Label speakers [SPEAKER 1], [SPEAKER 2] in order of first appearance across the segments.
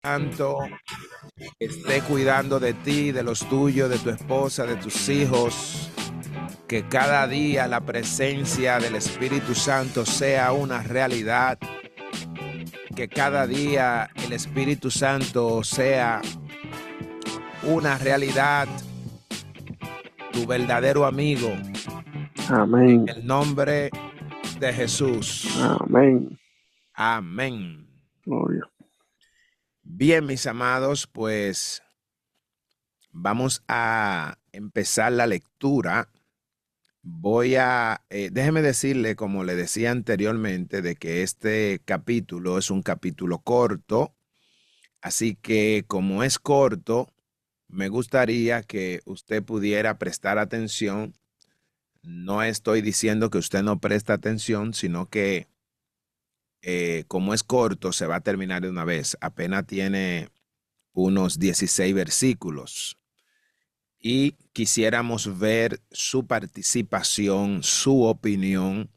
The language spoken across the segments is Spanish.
[SPEAKER 1] Santo esté cuidando de ti, de los tuyos, de tu esposa, de tus hijos. Que cada día la presencia del Espíritu Santo sea una realidad. Que cada día el Espíritu Santo sea una realidad. Tu verdadero amigo.
[SPEAKER 2] Amén.
[SPEAKER 1] En el nombre de Jesús.
[SPEAKER 2] Amén.
[SPEAKER 1] Amén.
[SPEAKER 2] Gloria.
[SPEAKER 1] Bien, mis amados, pues vamos a empezar la lectura. Déjeme decirle, como le decía anteriormente, de que este capítulo es un capítulo corto. Así que como es corto, me gustaría que usted pudiera prestar atención. No estoy diciendo que usted no preste atención, sino que como es corto, se va a terminar de una vez. Apenas tiene unos 16 versículos. Y quisiéramos ver su participación, su opinión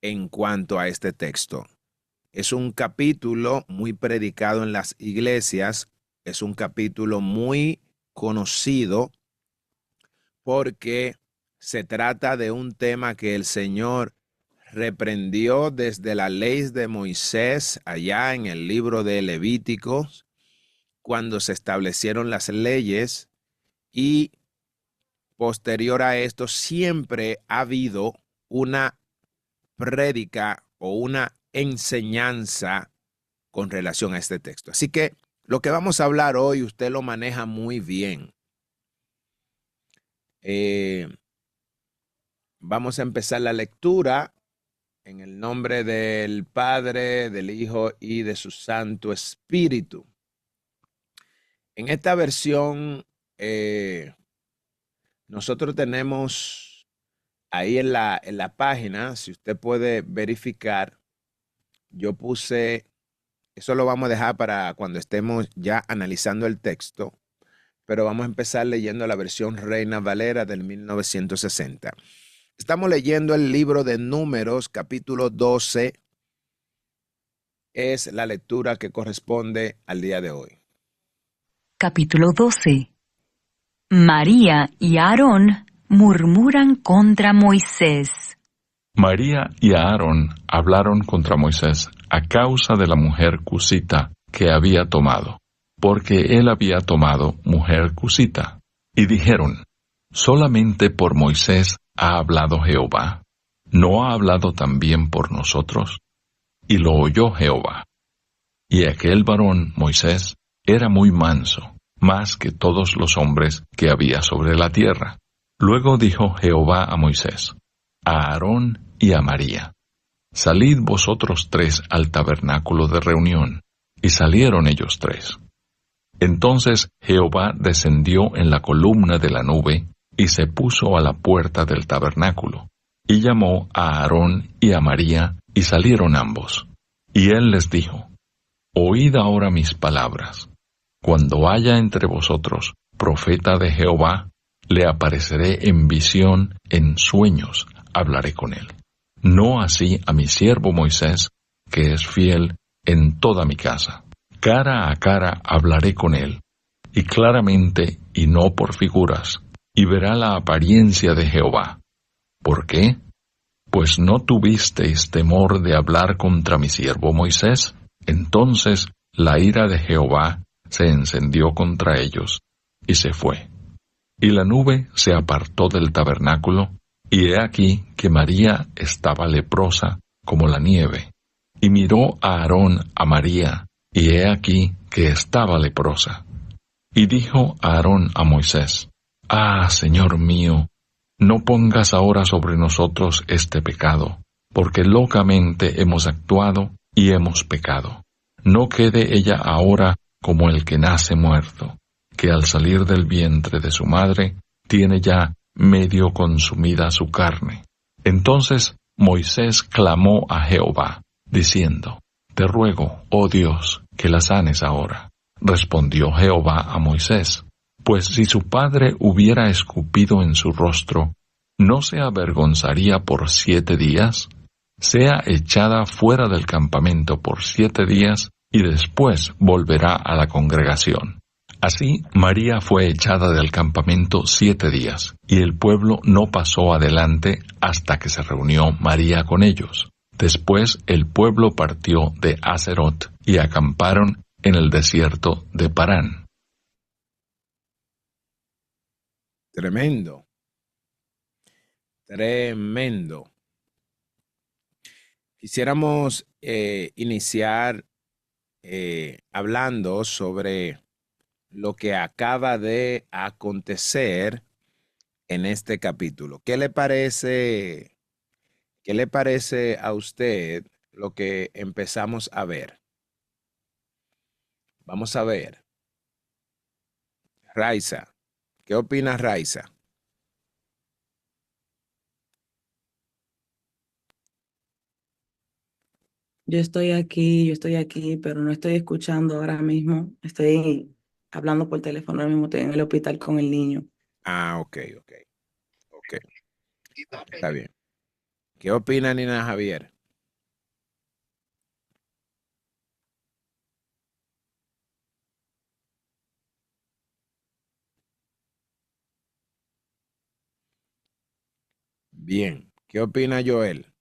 [SPEAKER 1] en cuanto a este texto. Es un capítulo muy predicado en las iglesias, es un capítulo muy conocido porque se trata de un tema que el Señor reprendió desde la ley de Moisés allá en el libro de Levíticos, cuando se establecieron las leyes. Y posterior a esto siempre ha habido una prédica o una enseñanza con relación a este texto. Así que lo que vamos a hablar hoy, usted lo maneja muy bien. Vamos a empezar la lectura en el nombre del Padre, del Hijo y de su Santo Espíritu. En esta versión, nosotros tenemos ahí en la página, si usted puede verificar, yo puse, eso lo vamos a dejar para cuando estemos ya analizando el texto, pero vamos a empezar leyendo la versión Reina Valera del 1960. Estamos leyendo el libro de Números, capítulo 12, es la lectura que corresponde al día de hoy.
[SPEAKER 3] Capítulo 12. María y Aarón murmuran contra Moisés.
[SPEAKER 4] María y Aarón hablaron contra Moisés a causa de la mujer cusita que había tomado, porque él había tomado mujer cusita. Y dijeron, solamente por Moisés ha hablado Jehová, ¿no ha hablado también por nosotros? Y lo oyó Jehová. Y aquel varón, Moisés, era muy manso, más que todos los hombres que había sobre la tierra. Luego dijo Jehová a Moisés, a Aarón y a María, salid vosotros tres al tabernáculo de reunión. Y salieron ellos tres. Entonces Jehová descendió en la columna de la nube, y se puso a la puerta del tabernáculo, y llamó a Aarón y a María, y salieron ambos. Y él les dijo, oíd ahora mis palabras. Cuando haya entre vosotros profeta de Jehová, le apareceré en visión, en sueños, hablaré con él. No así a mi siervo Moisés, que es fiel en toda mi casa. Cara a cara hablaré con él, y claramente y no por figuras, y verá la apariencia de Jehová. ¿Por qué? Pues no tuvisteis temor de hablar contra mi siervo Moisés. Entonces la ira de Jehová se encendió contra ellos, y se fue. Y la nube se apartó del tabernáculo, y he aquí que María estaba leprosa como la nieve. Y miró a Aarón a María, y he aquí que estaba leprosa. Y dijo Aarón a Moisés, ah, Señor mío, no pongas ahora sobre nosotros este pecado, porque locamente hemos actuado y hemos pecado. No quede ella ahora como el que nace muerto, que al salir del vientre de su madre tiene ya medio consumida su carne. Entonces Moisés clamó a Jehová, diciendo, te ruego, oh Dios, que la sanes ahora. Respondió Jehová a Moisés, pues si su padre hubiera escupido en su rostro, ¿no se avergonzaría por 7 días? Sea echada fuera del campamento por 7 días, y después volverá a la congregación. Así, María fue echada del campamento 7 días, y el pueblo no pasó adelante hasta que se reunió María con ellos. Después el pueblo partió de Aserot y acamparon en el desierto de Parán.
[SPEAKER 1] Tremendo, tremendo. Quisiéramos iniciar hablando sobre lo que acaba de acontecer en este capítulo. ¿Qué le parece? ¿Qué le parece a usted lo que empezamos a ver? Vamos a ver. Raiza, ¿qué opina Raiza?
[SPEAKER 5] Yo estoy aquí, pero no estoy escuchando ahora mismo. Estoy hablando por teléfono ahora mismo, estoy en el hospital con el niño.
[SPEAKER 1] Ah, ok. Está bien. ¿Qué opina Nina Javier? Bien. ¿Qué opina Joel?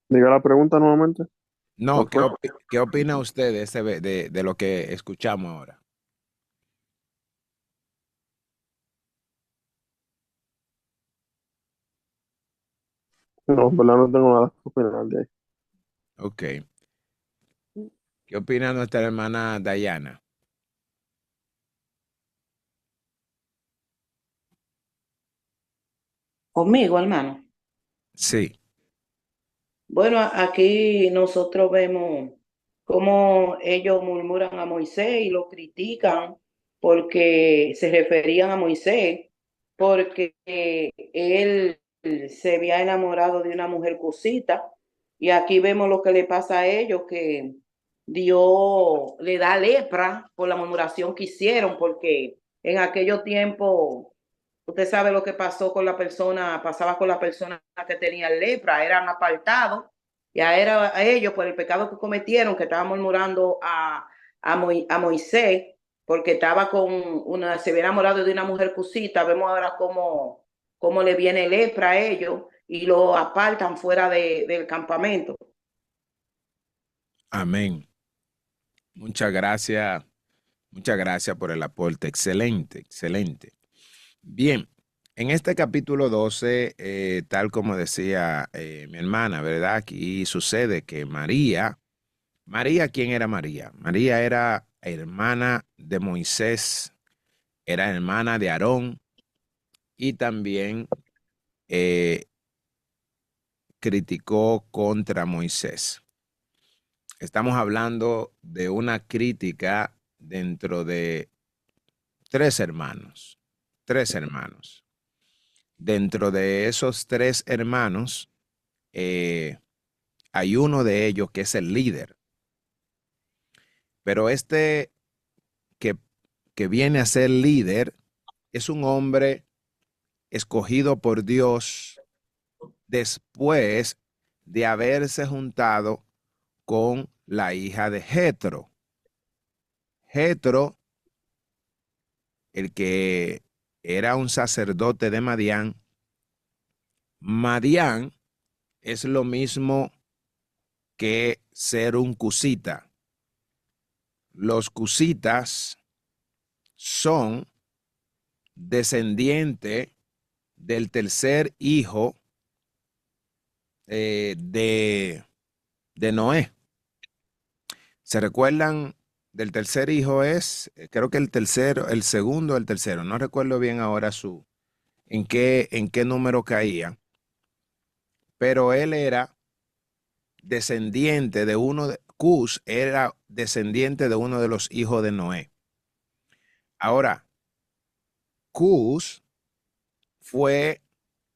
[SPEAKER 2] Diga la pregunta nuevamente.
[SPEAKER 1] No,
[SPEAKER 2] ¿Cuál fue?
[SPEAKER 1] ¿qué opina usted de lo que escuchamos ahora?
[SPEAKER 2] No, en verdad no tengo nada que opinar de ahí.
[SPEAKER 1] Ok. ¿Qué opina nuestra hermana Dayana?
[SPEAKER 5] Conmigo, hermano.
[SPEAKER 1] Sí.
[SPEAKER 5] Bueno, aquí nosotros vemos cómo ellos murmuran a Moisés y lo critican porque se referían a Moisés, porque él se había enamorado de una mujer cosita, y aquí vemos lo que le pasa a ellos, que Dios le da lepra por la murmuración que hicieron, porque en aquellos tiempos usted sabe lo que pasó con la persona, pasaba con la persona que tenía lepra, eran apartados, y a ellos por el pecado que cometieron, que estaban murmurando a Moisés, porque estaba con se había enamorado de una mujer cusita. Vemos ahora cómo le viene lepra a ellos y lo apartan fuera del campamento.
[SPEAKER 1] Amén. Muchas gracias. Muchas gracias por el aporte. Excelente, excelente. Bien, en este capítulo 12, tal como decía mi hermana, ¿verdad? Aquí sucede que María, ¿quién era María? María era hermana de Moisés, era hermana de Aarón y también eh, criticó contra Moisés. Estamos hablando de una crítica dentro de tres hermanos, tres hermanos. Dentro de esos tres hermanos, hay uno de ellos que es el líder, pero este que, que viene a ser líder es un hombre escogido por Dios después de haberse juntado con la hija de Jetro. Jetro, el que era un sacerdote de Madián. Madián es lo mismo que ser un cusita. Los cusitas son descendientes del tercer hijo de Noé. ¿Se recuerdan del tercer hijo? Creo que el tercero, el segundo, el tercero. No recuerdo bien ahora en qué número caía. Pero él era descendiente de Cus era descendiente de uno de los hijos de Noé. Ahora, Cus fue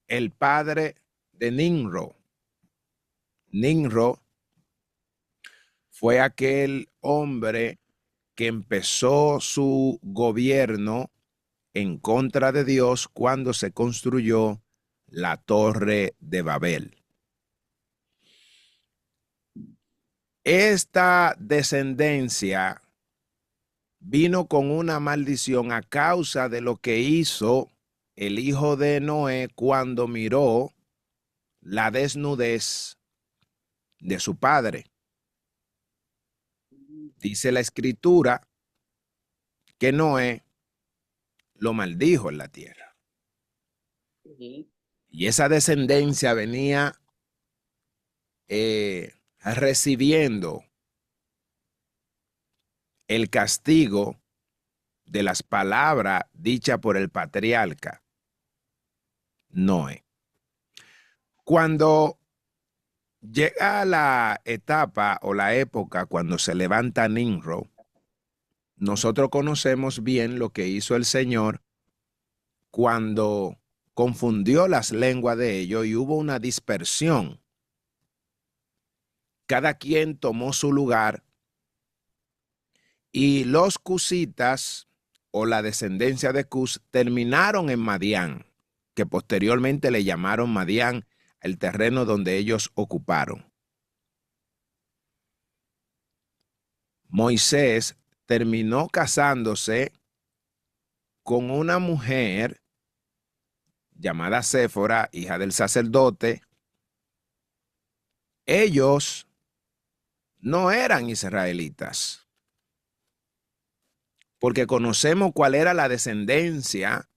[SPEAKER 1] el padre de Nimrod. Nimrod fue aquel hombre que empezó su gobierno en contra de Dios cuando se construyó la Torre de Babel. esta descendencia vino con una maldición a causa de lo que hizo el hijo de Noé cuando miró la desnudez de su padre. Dice la escritura que Noé lo maldijo en la tierra.
[SPEAKER 5] Sí.
[SPEAKER 1] Y esa descendencia venía recibiendo el castigo de las palabras dichas por el patriarca Noé. Cuando llega la etapa o la época cuando se levanta Nimrod, nosotros conocemos bien lo que hizo el Señor cuando confundió las lenguas de ellos y hubo una dispersión. Cada quien tomó su lugar y los cusitas o la descendencia de Cus terminaron en Madián, que posteriormente le llamaron Madián, el terreno donde ellos ocuparon. Moisés terminó casándose con una mujer llamada Séfora, hija del sacerdote. Ellos no eran israelitas, porque conocemos cuál era la descendencia,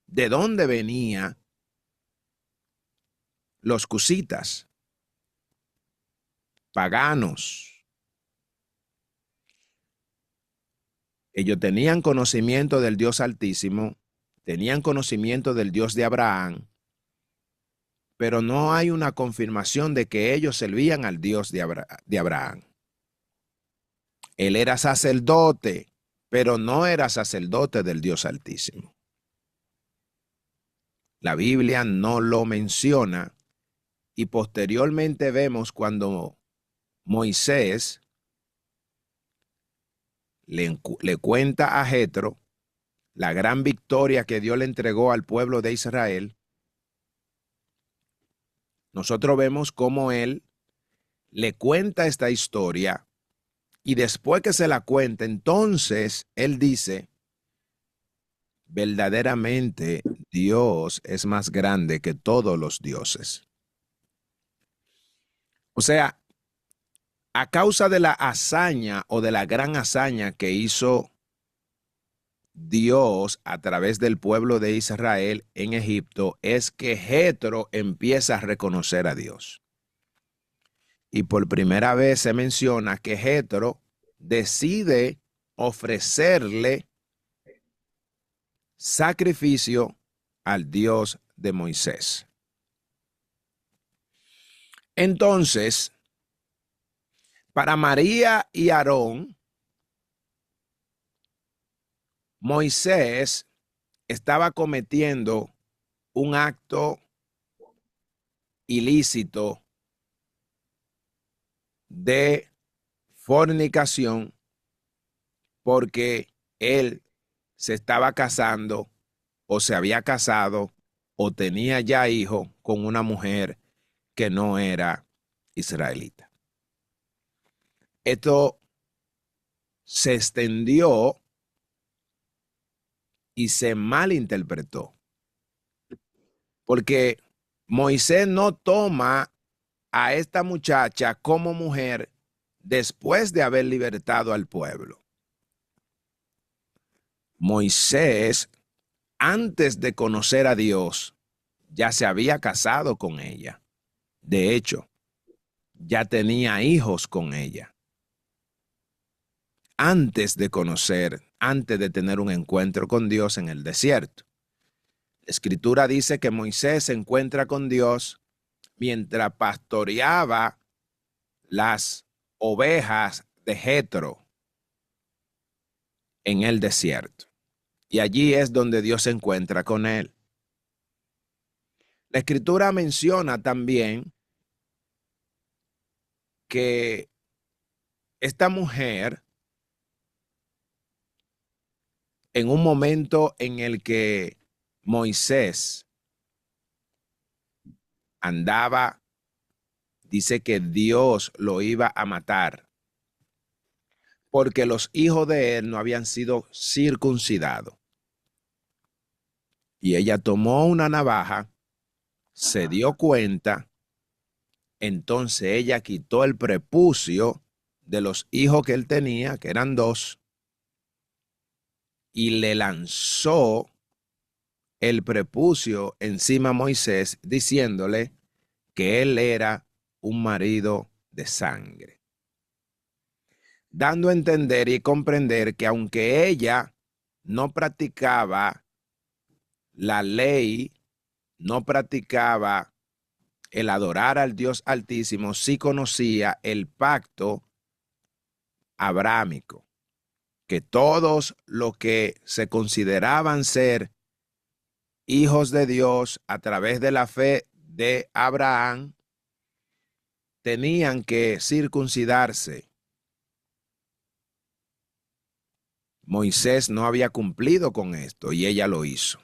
[SPEAKER 1] de dónde venían los cusitas, paganos. Ellos tenían conocimiento del Dios Altísimo, tenían conocimiento del Dios de Abraham, pero no hay una confirmación de que ellos servían al Dios de Abraham. Él era sacerdote, pero no era sacerdote del Dios Altísimo. La Biblia no lo menciona y posteriormente vemos cuando Moisés le cuenta a Jetro la gran victoria que Dios le entregó al pueblo de Israel. Nosotros vemos cómo él le cuenta esta historia y después que se la cuenta, entonces él dice, verdaderamente Dios es más grande que todos los dioses. O sea, a causa de la hazaña o de la gran hazaña que hizo Dios a través del pueblo de Israel en Egipto, es que Jetro empieza a reconocer a Dios. Y por primera vez se menciona que Jetro decide ofrecerle sacrificio al Dios de Moisés. Entonces, para María y Aarón, Moisés estaba cometiendo un acto ilícito de fornicación porque él se estaba casando o se había casado o tenía ya hijo con una mujer que no era israelita. Esto se extendió y se malinterpretó, porque Moisés no toma a esta muchacha como mujer después de haber libertado al pueblo. Moisés, antes de conocer a Dios, ya se había casado con ella. De hecho, ya tenía hijos con ella. Antes de conocer, antes de tener un encuentro con Dios en el desierto. La Escritura dice que Moisés se encuentra con Dios mientras pastoreaba las ovejas de Jetro en el desierto. Y allí es donde Dios se encuentra con él. La Escritura menciona también que esta mujer, en un momento en el que Moisés andaba, dice que Dios lo iba a matar porque los hijos de él no habían sido circuncidados. Y ella tomó una navaja, se dio cuenta, entonces ella quitó el prepucio de los hijos que él tenía, que eran 2, y le lanzó el prepucio encima a Moisés, diciéndole que él era un marido de sangre, dando a entender y comprender que aunque ella no practicaba la ley, no practicaba el adorar al Dios Altísimo, sí conocía el pacto abrámico, que todos los que se consideraban ser hijos de Dios a través de la fe de Abraham tenían que circuncidarse. Moisés no había cumplido con esto y ella lo hizo.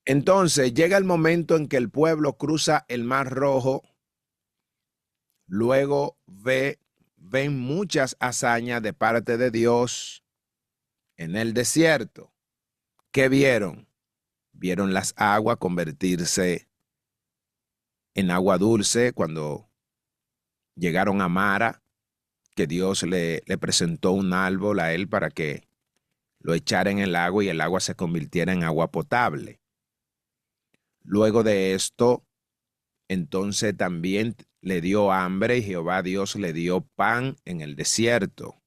[SPEAKER 1] Entonces llega el momento en que el pueblo cruza el Mar Rojo, luego ven muchas hazañas de parte de Dios en el desierto. ¿Qué vieron? Vieron las aguas convertirse en agua dulce cuando llegaron a Mara, que Dios le presentó un árbol a él para que lo echara en el agua y el agua se convirtiera en agua potable. Luego de esto, entonces también le dio hambre y Jehová Dios le dio pan en el desierto.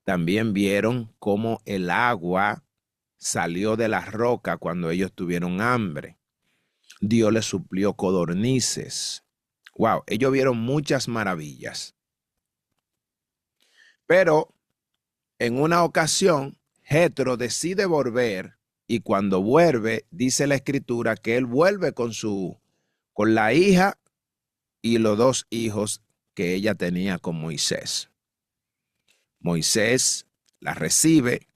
[SPEAKER 1] También vieron cómo el agua salió de la roca cuando ellos tuvieron hambre. Dios les suplió codornices. Wow, ellos vieron muchas maravillas. Pero en una ocasión, Jetro decide volver y cuando vuelve, dice la escritura que él vuelve con la hija y los 2 hijos que ella tenía con Moisés. Moisés la recibe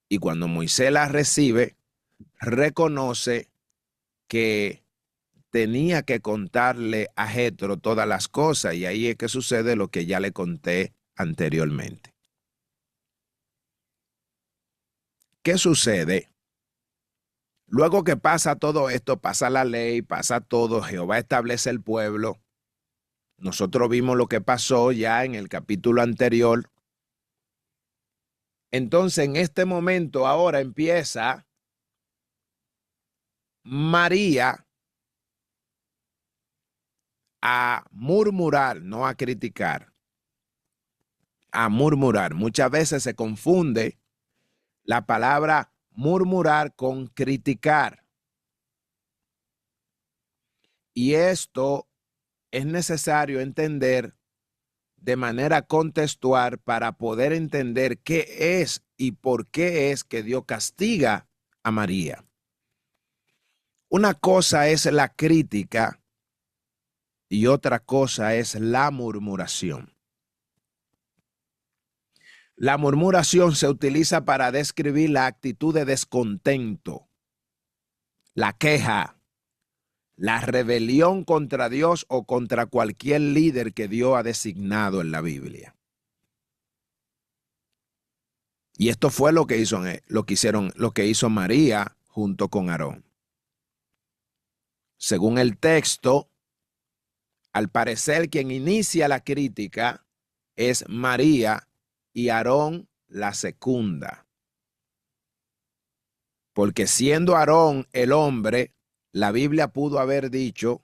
[SPEAKER 1] y cuando Moisés la recibe, reconoce que tenía que contarle a Jetro todas las cosas y ahí es que sucede lo que ya le conté anteriormente. ¿Qué sucede? Luego que pasa todo esto, pasa la ley, pasa todo, Jehová establece el pueblo. Nosotros vimos lo que pasó ya en el capítulo anterior. Entonces, en este momento, ahora empieza María a murmurar, no a criticar, a murmurar. Muchas veces se confunde la palabra murmurar con criticar. Y esto es necesario entender de manera contextual para poder entender qué es y por qué es que Dios castiga a María. Una cosa es la crítica y otra cosa es la murmuración. La murmuración se utiliza para describir la actitud de descontento, la queja, la rebelión contra Dios o contra cualquier líder que Dios ha designado en la Biblia. Y esto fue lo que hizo María junto con Aarón. Según el texto, al parecer quien inicia la crítica es María y Aarón la secunda. Porque siendo Aarón el hombre, la Biblia pudo haber dicho,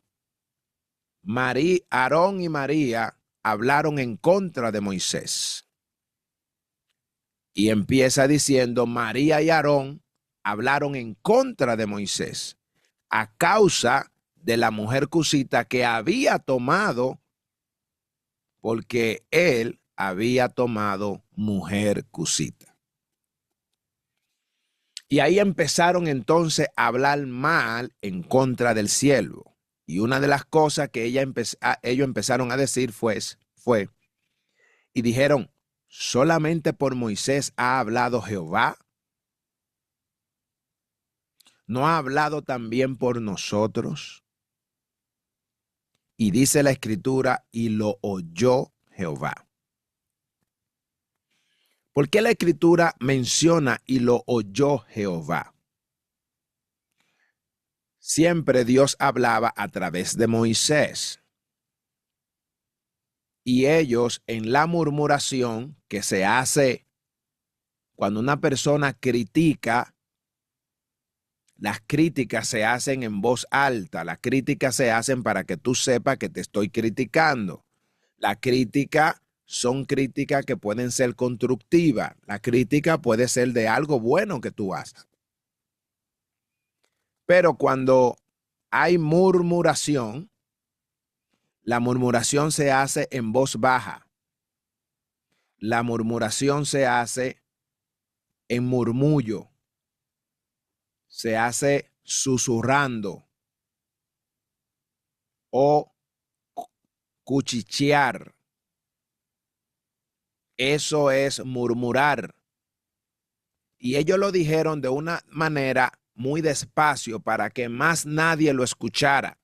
[SPEAKER 1] Aarón y María hablaron en contra de Moisés. Y empieza diciendo, María y Aarón hablaron en contra de Moisés a causa de la mujer cusita que había tomado, porque él había tomado mujer cusita. Y ahí empezaron entonces a hablar mal en contra del siervo. Y una de las cosas que ellos empezaron a decir fue, y dijeron, ¿solamente por Moisés ha hablado Jehová? ¿No ha hablado también por nosotros? Y dice la escritura, y lo oyó Jehová. ¿Por qué la Escritura menciona y lo oyó Jehová? Siempre Dios hablaba a través de Moisés. Y ellos en la murmuración que se hace cuando una persona critica, las críticas se hacen en voz alta, las críticas se hacen para que tú sepas que te estoy criticando. La crítica son críticas que pueden ser constructivas. La crítica puede ser de algo bueno que tú haces. Pero cuando hay murmuración, la murmuración se hace en voz baja. La murmuración se hace en murmullo. Se hace susurrando o cuchichear. Eso es murmurar. Y ellos lo dijeron de una manera muy despacio para que más nadie lo escuchara.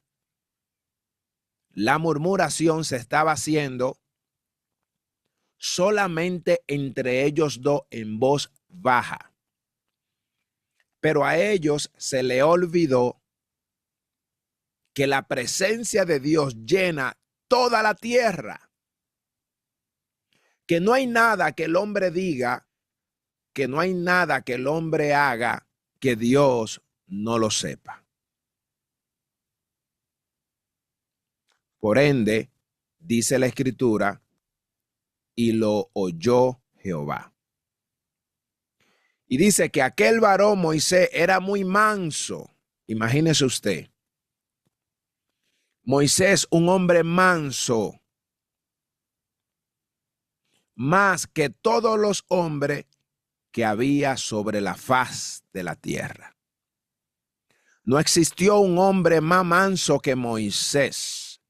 [SPEAKER 1] La murmuración se estaba haciendo solamente entre ellos dos en voz baja. Pero a ellos se le olvidó que la presencia de Dios llena toda la tierra. Que no hay nada que el hombre diga, que no hay nada que el hombre haga que Dios no lo sepa. Por ende, dice la Escritura, y lo oyó Jehová. Y dice que aquel varón Moisés era muy manso. Imagínese usted. Moisés, un hombre manso, más que todos los hombres que había sobre la faz de la tierra. No existió un hombre más manso que Moisés.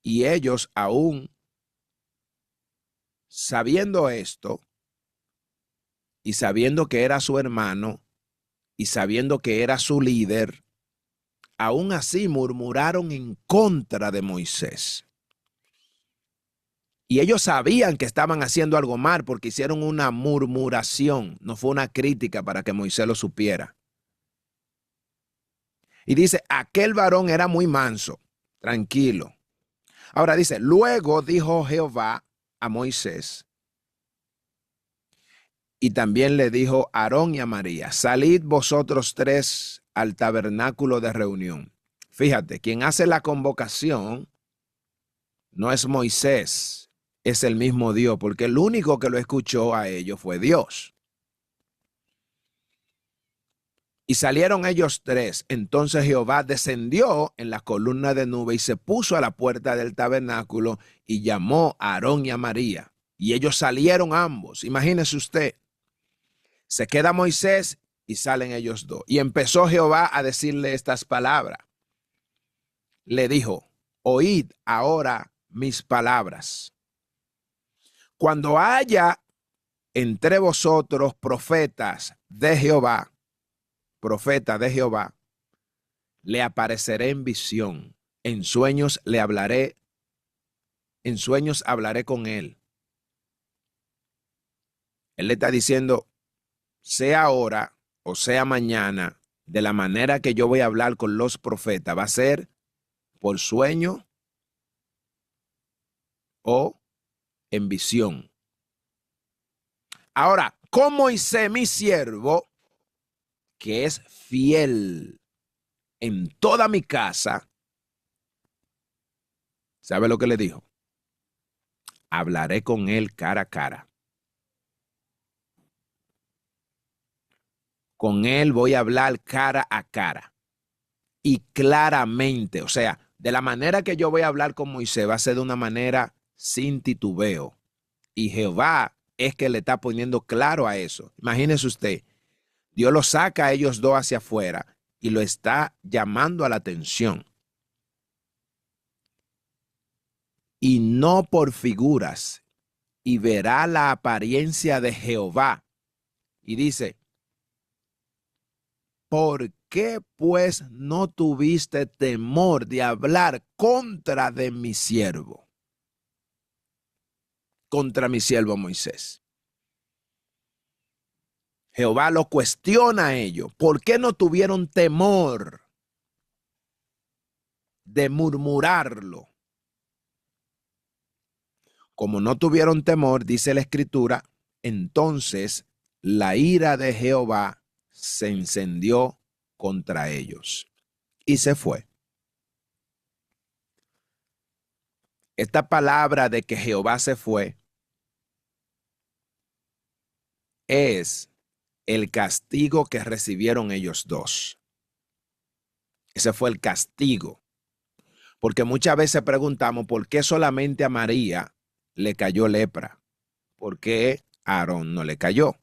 [SPEAKER 1] Y ellos aún sabiendo esto y sabiendo que era su hermano y sabiendo que era su líder, aún así murmuraron en contra de Moisés. Y ellos sabían que estaban haciendo algo mal porque hicieron una murmuración, no fue una crítica para que Moisés lo supiera. Y dice, aquel varón era muy manso, tranquilo. Ahora dice, luego dijo Jehová a Moisés, y también le dijo a Aarón y a María, salid vosotros tres al tabernáculo de reunión. Fíjate, quien hace la convocación no es Moisés, es el mismo Dios, porque el único que lo escuchó a ellos fue Dios. Y salieron ellos tres. Entonces Jehová descendió en la columna de nube y se puso a la puerta del tabernáculo y llamó a Aarón y a María. Y ellos salieron ambos. Imagínese usted. Se queda Moisés y salen ellos dos. Y empezó Jehová a decirle estas palabras. Le dijo, oíd ahora mis palabras. Cuando haya entre vosotros profetas de Jehová, le apareceré en visión. En sueños le hablaré, en sueños hablaré con él. Él le está diciendo, sea ahora o sea mañana, de la manera que yo voy a hablar con los profetas, va a ser por sueño o en visión. Ahora, con Moisés, mi siervo, que es fiel en toda mi casa, ¿sabe lo que le dijo? Hablaré con él cara a cara. Con él voy a hablar cara a cara y claramente, o sea, de la manera que yo voy a hablar con Moisés va a ser de una manera sin titubeo. Y Jehová es que le está poniendo claro a eso. Imagínese usted, Dios lo saca a ellos dos hacia afuera y lo está llamando a la atención. Y no por figuras, y verá la apariencia de Jehová. Y dice, ¿por qué pues no tuviste temor de hablar contra de mi siervo? contra mi siervo Moisés? Jehová lo cuestiona a ellos. ¿Por qué no tuvieron temor de murmurarlo? Como no tuvieron temor, dice la Escritura, entonces la ira de Jehová se encendió contra ellos y se fue. Esta palabra de que Jehová se fue es el castigo que recibieron ellos dos. Ese fue el castigo. Porque muchas veces preguntamos por qué solamente a María le cayó lepra. ¿Por qué a Aarón no le cayó?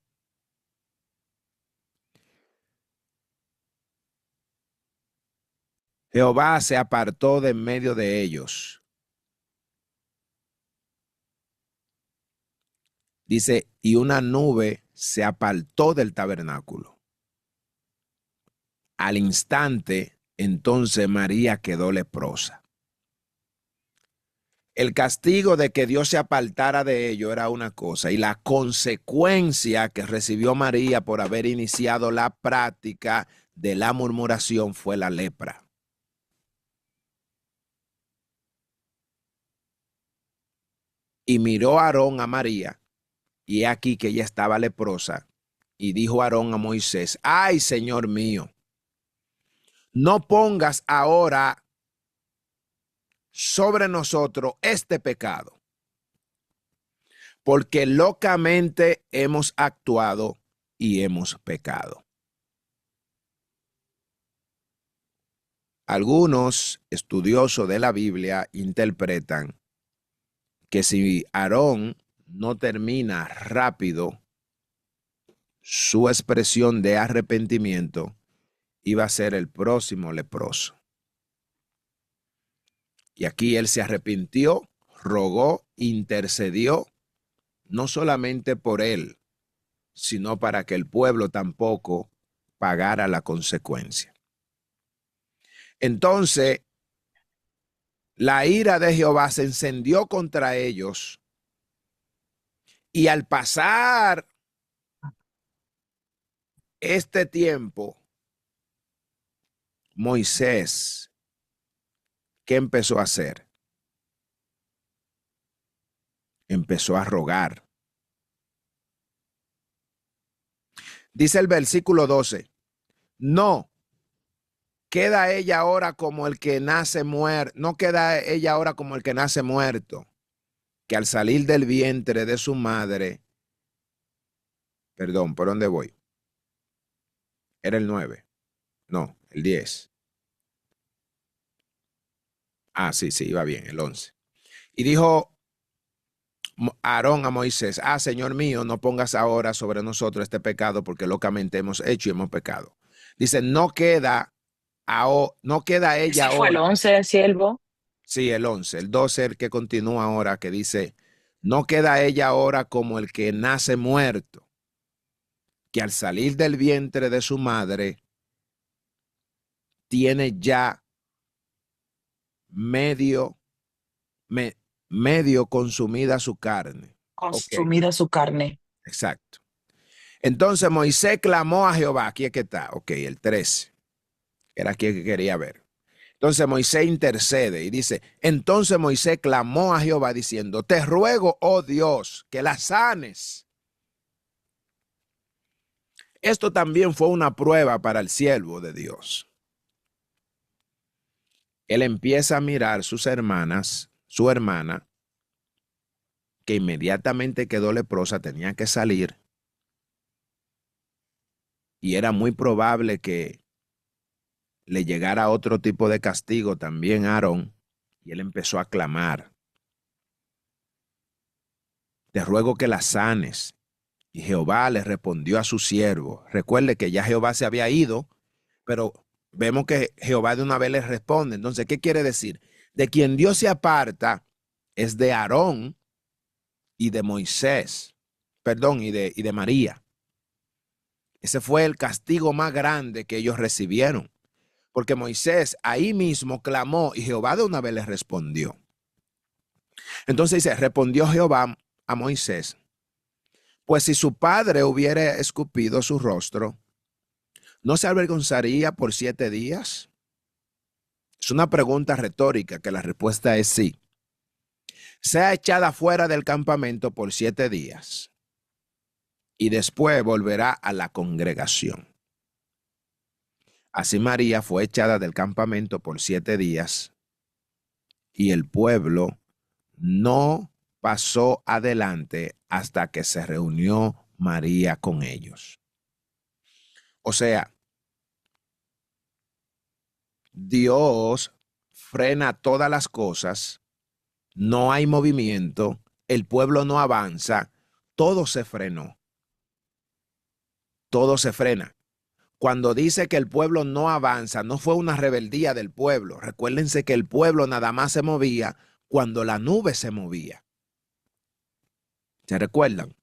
[SPEAKER 1] Jehová se apartó de en medio de ellos. Dice, y una nube se apartó del tabernáculo. Al instante, entonces María quedó leprosa. El castigo de que Dios se apartara de ello era una cosa, y la consecuencia que recibió María por haber iniciado la práctica de la murmuración fue la lepra. Y miró Aarón a María, y he aquí que ella estaba leprosa, y dijo Aarón a Moisés, ay, Señor mío, no pongas ahora sobre nosotros este pecado, porque locamente hemos actuado y hemos pecado. Algunos estudiosos de la Biblia interpretan que si Aarón no termina rápido su expresión de arrepentimiento, iba a ser el próximo leproso. Y aquí él se arrepintió, rogó, intercedió, no solamente por él, sino para que el pueblo tampoco pagara la consecuencia. Entonces, la ira de Jehová se encendió contra ellos, y al pasar este tiempo, Moisés, ¿qué empezó a hacer? Empezó a rogar. Dice el versículo 12, no queda ella ahora como el que nace muerto, no queda ella ahora como el que nace muerto, que al salir del vientre de su madre, perdón, ¿por dónde voy? Era el 9, no, el 10. Ah, sí, iba bien, el 11. Y dijo Aarón a Moisés, Señor mío, no pongas ahora sobre nosotros este pecado, porque locamente hemos hecho y hemos pecado. Dice, no queda ella
[SPEAKER 6] Ese fue el
[SPEAKER 1] ahora.
[SPEAKER 6] 11, siervo.
[SPEAKER 1] Sí, el 11. El 12, el que continúa ahora, que dice, no queda ella ahora como el que nace muerto, que al salir del vientre de su madre tiene ya medio consumida su carne.
[SPEAKER 6] Consumida su carne.
[SPEAKER 1] Exacto. Entonces Moisés clamó a Jehová. Aquí es que está. Ok, el 13. Era aquí que quería ver. Entonces Moisés intercede y dice, entonces Moisés clamó a Jehová diciendo, te ruego, oh Dios, que la sanes. Esto también fue una prueba para el siervo de Dios. Él empieza a mirar sus hermanas, su hermana, que inmediatamente quedó leprosa, tenía que salir. Y era muy probable que le llegara otro tipo de castigo también a Aarón. Y él empezó a clamar. Te ruego que la sanes. Y Jehová le respondió a su siervo. Recuerde que ya Jehová se había ido, pero vemos que Jehová de una vez le responde. Entonces, ¿qué quiere decir? De quien Dios se aparta es de Aarón y de Moisés, perdón, y de María. Ese fue el castigo más grande que ellos recibieron, porque Moisés ahí mismo clamó y Jehová de una vez le respondió. Entonces dice, respondió Jehová a Moisés: pues si su padre hubiera escupido su rostro, ¿no se avergonzaría por 7 días? Es una pregunta retórica que la respuesta es sí. Sea echada fuera del campamento por 7 días y después volverá a la congregación. Así María fue echada del campamento por 7 días y el pueblo no pasó adelante hasta que se reunió María con ellos. O sea, Dios frena todas las cosas, no hay movimiento, el pueblo no avanza, todo se frenó, todo se frena. Cuando dice que el pueblo no avanza, no fue una rebeldía del pueblo. Recuérdense que el pueblo nada más se movía cuando la nube se movía. ¿Se recuerdan?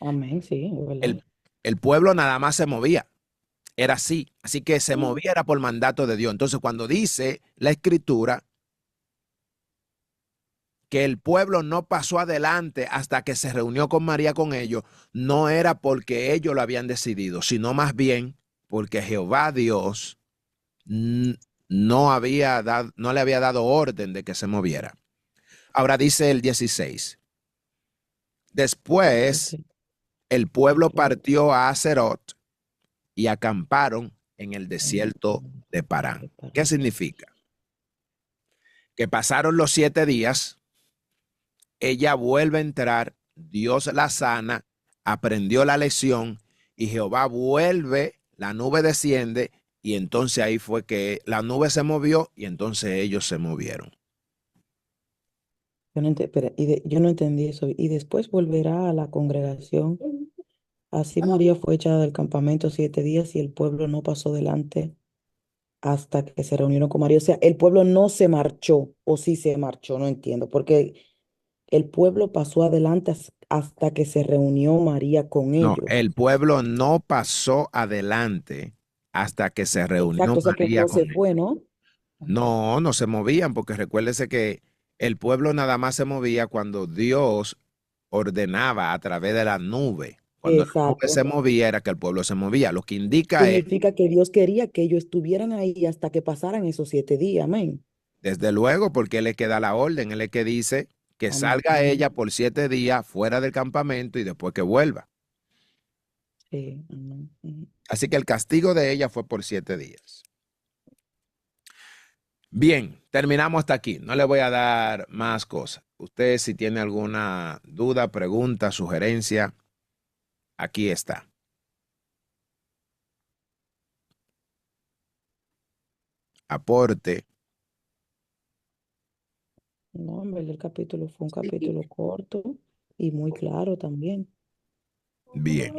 [SPEAKER 6] Amén, sí, es verdad.
[SPEAKER 1] El pueblo nada más se movía. Era así. Así que se movía era por mandato de Dios. Entonces, cuando dice la Escritura que el pueblo no pasó adelante hasta que se reunió con María con ellos, no era porque ellos lo habían decidido, sino más bien porque Jehová Dios no le había dado orden de que se moviera. Ahora dice el 16. Después el pueblo partió a Acerot y acamparon en el desierto de Parán. ¿Qué significa? Que pasaron los 7 días, ella vuelve a entrar, Dios la sana, aprendió la lección y Jehová vuelve, la nube desciende y entonces ahí fue que la nube se movió y entonces ellos se movieron.
[SPEAKER 6] Yo no entendí eso. Y después volverá a la congregación. Así María fue echada del campamento 7 días y el pueblo no pasó delante hasta que se reunieron con María. O sea, el pueblo no se marchó, o sí se marchó, no entiendo, porque el pueblo pasó adelante hasta que se reunió María con
[SPEAKER 1] No,
[SPEAKER 6] ellos.
[SPEAKER 1] el pueblo no pasó adelante hasta que se reunió
[SPEAKER 6] Exacto, o sea que
[SPEAKER 1] María
[SPEAKER 6] no
[SPEAKER 1] con
[SPEAKER 6] se
[SPEAKER 1] él.
[SPEAKER 6] fue, ¿no?
[SPEAKER 1] No, no se movían, porque recuérdese que el pueblo nada más se movía cuando Dios ordenaba a través de la nube. Cuando la nube se
[SPEAKER 6] Exacto.
[SPEAKER 1] movía era que el pueblo se movía. Lo que indica es,
[SPEAKER 6] Significa que Dios quería que ellos estuvieran ahí hasta que pasaran esos 7 días. Amén.
[SPEAKER 1] desde luego, porque Él es que da la orden, Él es que dice que
[SPEAKER 6] Amén.
[SPEAKER 1] salga ella por 7 días fuera del campamento y después que vuelva.
[SPEAKER 6] Sí, amén. Ujú.
[SPEAKER 1] Así que el castigo de ella fue por 7 días. Bien, terminamos hasta aquí. No le voy a dar más cosas. Usted, si tiene alguna duda, pregunta, sugerencia, aquí está. Aporte.
[SPEAKER 6] No, en verdad el capítulo fue un
[SPEAKER 5] Sí.
[SPEAKER 6] capítulo corto y muy claro también.
[SPEAKER 1] Bien.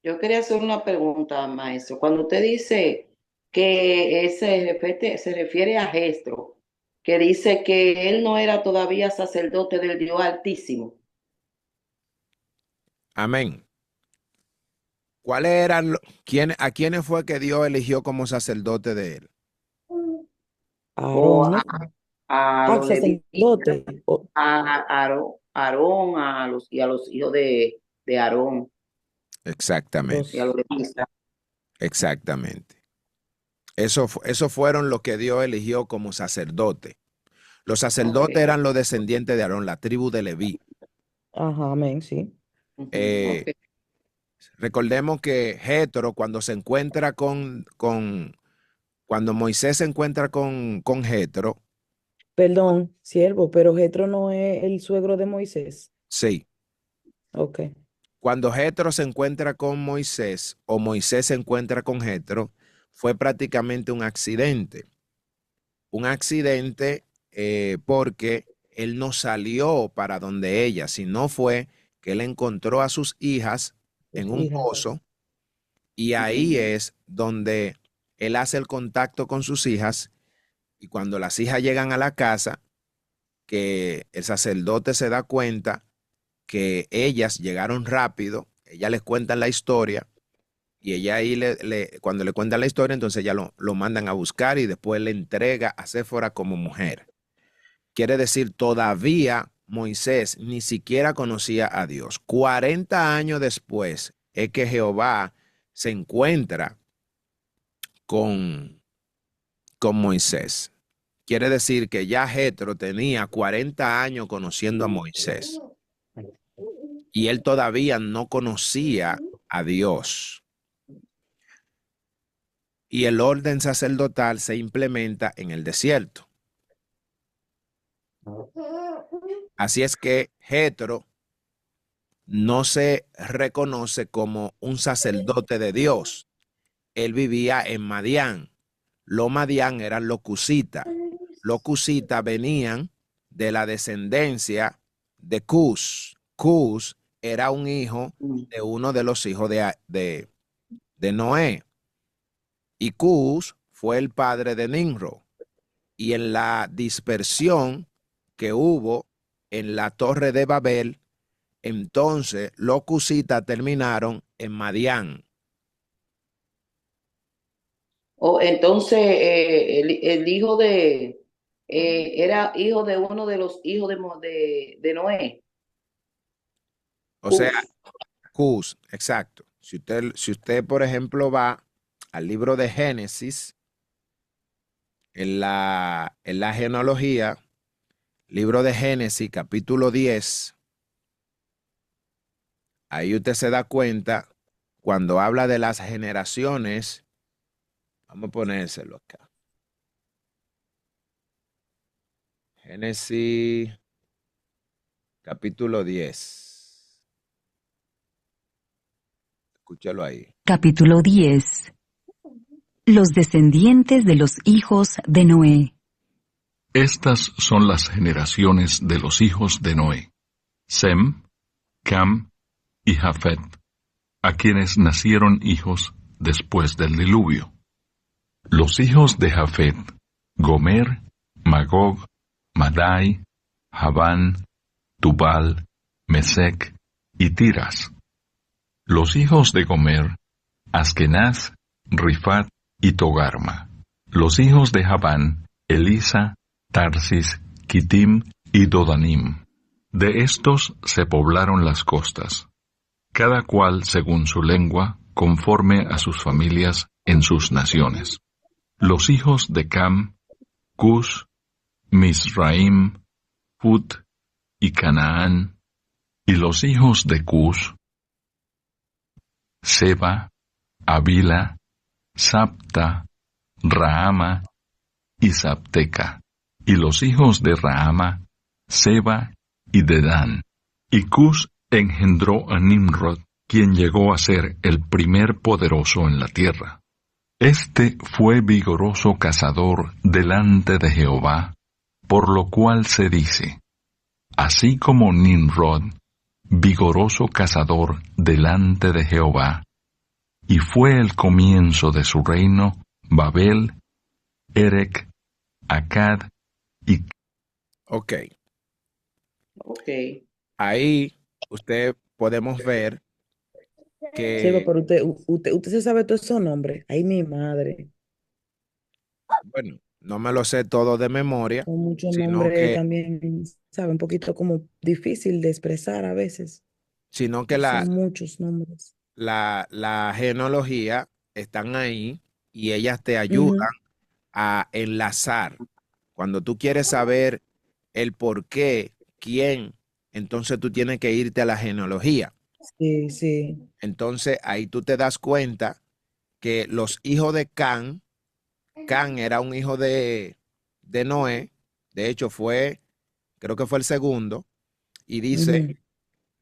[SPEAKER 5] Yo quería hacer una pregunta, maestro. Cuando usted dice que se refiere a Jestro, que dice que él no era todavía sacerdote del Dios Altísimo.
[SPEAKER 1] Amén. ¿A quiénes fue que Dios eligió como sacerdote de él?
[SPEAKER 5] O
[SPEAKER 6] Aarón, ¿no?
[SPEAKER 5] a
[SPEAKER 6] Ah,
[SPEAKER 5] los levitas,
[SPEAKER 6] sacerdote. Oh,
[SPEAKER 5] Aarón y a los hijos de Aarón y a
[SPEAKER 1] Exactamente,
[SPEAKER 5] los levitas.
[SPEAKER 1] exactamente. Eso fueron los que Dios eligió como sacerdote. Los
[SPEAKER 5] Ok.
[SPEAKER 1] sacerdotes eran los descendientes de Aarón, la tribu de Leví.
[SPEAKER 6] ajá, amén, sí.
[SPEAKER 5] Ujú,
[SPEAKER 1] Eh,
[SPEAKER 5] ok.
[SPEAKER 1] recordemos que Jetro, cuando Moisés se encuentra con Jetro,
[SPEAKER 6] Perdón, siervo, pero Jetro no es el suegro de Moisés.
[SPEAKER 1] sí,
[SPEAKER 6] Ok.
[SPEAKER 1] cuando Jetro se encuentra con Moisés o Moisés se encuentra con Jetro, fue prácticamente un accidente. Un accidente porque él no salió para donde ella, sino fue que él encontró a sus hijas en
[SPEAKER 6] Sus
[SPEAKER 1] un
[SPEAKER 6] hijas.
[SPEAKER 1] pozo y ahí es donde él hace el contacto con sus hijas y cuando las hijas llegan a la casa, que el sacerdote se da cuenta que ellas llegaron rápido, ella les cuenta la historia y ella ahí cuando le cuentan la historia, entonces ya lo mandan a buscar y después le entrega a Séfora como mujer. Quiere decir, todavía Moisés ni siquiera conocía a Dios. 40 años después es que Jehová se encuentra con, con Moisés. Quiere decir que ya Jetro tenía 40 años conociendo a Moisés y él todavía no conocía a Dios. Y el orden sacerdotal se implementa en el desierto. Así es que Jetro no se reconoce como un sacerdote de Dios. Él vivía en Madián. Los Madián eran los cusitas. Los cusitas venían de la descendencia de Cus. Cus era un hijo de uno de los hijos de Noé. Y Cus fue el padre de Nimrod. Y en la dispersión que hubo en la torre de Babel, entonces los cusitas terminaron en Madián.
[SPEAKER 5] Entonces, el hijo era hijo de uno de los hijos de Noé.
[SPEAKER 1] O sea, Cus, exacto. Si usted, por ejemplo, va al libro de Génesis, en la genealogía, libro de Génesis, capítulo 10, ahí usted se da cuenta cuando habla de las generaciones. Vamos a ponérselo acá. Génesis, capítulo 10. Escúchalo ahí.
[SPEAKER 3] Capítulo 10. Los descendientes de los hijos de Noé.
[SPEAKER 4] Estas son las generaciones de los hijos de Noé: Sem, Cam y Jafet, a quienes nacieron hijos después del diluvio. Los hijos de Jafet: Gomer, Magog, Madai, Javán, Tubal, Mesec y Tiras. Los hijos de Gomer: Askenaz, Rifat y Togarma. Los hijos de Javán: Elisa, Tarsis, Kitim y Dodanim. De estos se poblaron las costas, cada cual según su lengua, conforme a sus familias en sus naciones. Los hijos de Cam: Cus, Mizraim, Put y Canaán. Y los hijos de Cus: Seba, Avila, Sabta, Rahama y Sabteca. Y los hijos de Rahama: Seba y Dedán. Y Cus engendró a Nimrod, quien llegó a ser el primer poderoso en la tierra. Este fue vigoroso cazador delante de Jehová, por lo cual se dice: así como Nimrod, vigoroso cazador delante de Jehová, y fue el comienzo de su reino Babel, Erec, Acad y...
[SPEAKER 1] Ok.
[SPEAKER 5] Ok.
[SPEAKER 1] Ahí usted podemos ver
[SPEAKER 6] Seba,
[SPEAKER 1] que,
[SPEAKER 6] pero usted se sabe todos esos nombres. Ay, mi madre.
[SPEAKER 1] bueno, no me lo sé todo de memoria,
[SPEAKER 6] Son muchos
[SPEAKER 1] sino
[SPEAKER 6] nombres
[SPEAKER 1] que,
[SPEAKER 6] también, sabe, un poquito como difícil de expresar a veces.
[SPEAKER 1] sino que
[SPEAKER 6] Son muchos nombres.
[SPEAKER 1] la genealogía están ahí y ellas te ayudan
[SPEAKER 6] Ujú.
[SPEAKER 1] a enlazar. Cuando tú quieres saber el por qué, quién, entonces tú tienes que irte a la genealogía.
[SPEAKER 6] Sí, sí.
[SPEAKER 1] Entonces ahí tú te das cuenta que los hijos de Can era un hijo de Noé, de hecho creo que fue el segundo, y dice,
[SPEAKER 6] Ujú.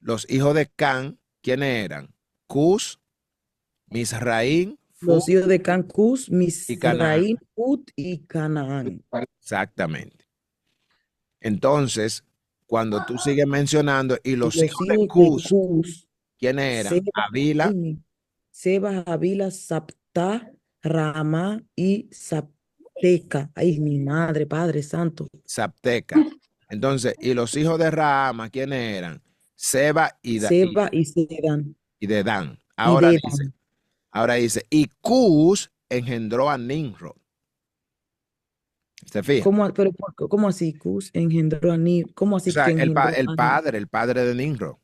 [SPEAKER 1] los hijos de Can, ¿quiénes eran? Cus, Misraín, Fu
[SPEAKER 6] Los hijos de Cancús,
[SPEAKER 1] y Canaán.
[SPEAKER 6] Misraín, Put y Canaán.
[SPEAKER 1] Exactamente. Entonces, cuando tú sigues mencionando, y
[SPEAKER 6] Y
[SPEAKER 1] los
[SPEAKER 6] los
[SPEAKER 1] hijos de
[SPEAKER 6] hijos de
[SPEAKER 1] Cus,
[SPEAKER 6] Cus,
[SPEAKER 1] ¿quiénes eran?
[SPEAKER 6] Seba,
[SPEAKER 1] Avila,
[SPEAKER 6] Seba, Javila, Sapta, Rama y Sapteca. Ay, mi madre, Padre Santo.
[SPEAKER 1] Zapteca. Entonces, y los hijos de Rahama, ¿quiénes eran? Seba
[SPEAKER 6] Seba y Sedan
[SPEAKER 1] y Dedán.
[SPEAKER 6] y Dedan.
[SPEAKER 1] Ahora dice, y Cus engendró a Nimrod. ¿Se fija?
[SPEAKER 6] Pero ¿cómo así? Cus engendró a Nimrod. ¿Cómo
[SPEAKER 1] O
[SPEAKER 6] así
[SPEAKER 1] sea,
[SPEAKER 6] que engendró a Nimrod?
[SPEAKER 1] el padre de Nimrod,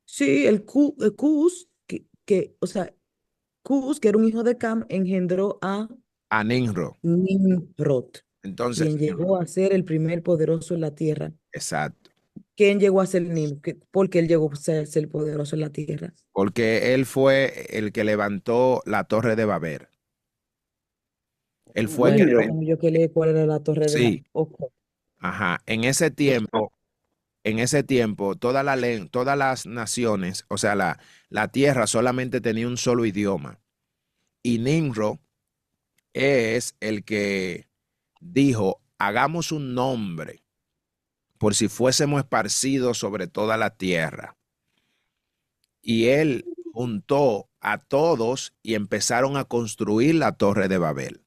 [SPEAKER 6] Sí, el Cus, o sea, Cus, que era un hijo de Cam, engendró a
[SPEAKER 1] a Nimrod.
[SPEAKER 6] Nimrod,
[SPEAKER 1] Entonces,
[SPEAKER 6] quien llegó a ser el primer poderoso en la tierra.
[SPEAKER 1] exacto,
[SPEAKER 6] ¿Quién llegó a ser Nimrod? ¿Por qué él llegó a ser poderoso en la tierra?
[SPEAKER 1] porque él fue el que levantó la torre de Babel. Él fue el que,
[SPEAKER 6] Bueno,
[SPEAKER 2] Nimrod.
[SPEAKER 6] tengo yo que leer cuál era la torre de la...
[SPEAKER 1] sí,
[SPEAKER 6] Ok.
[SPEAKER 1] ajá, en ese tiempo, todas las naciones, o sea, la tierra solamente tenía un solo idioma. Y Nimrod es el que dijo, hagamos un nombre por si fuésemos esparcidos sobre toda la tierra. Y él juntó a todos y empezaron a construir la torre de Babel.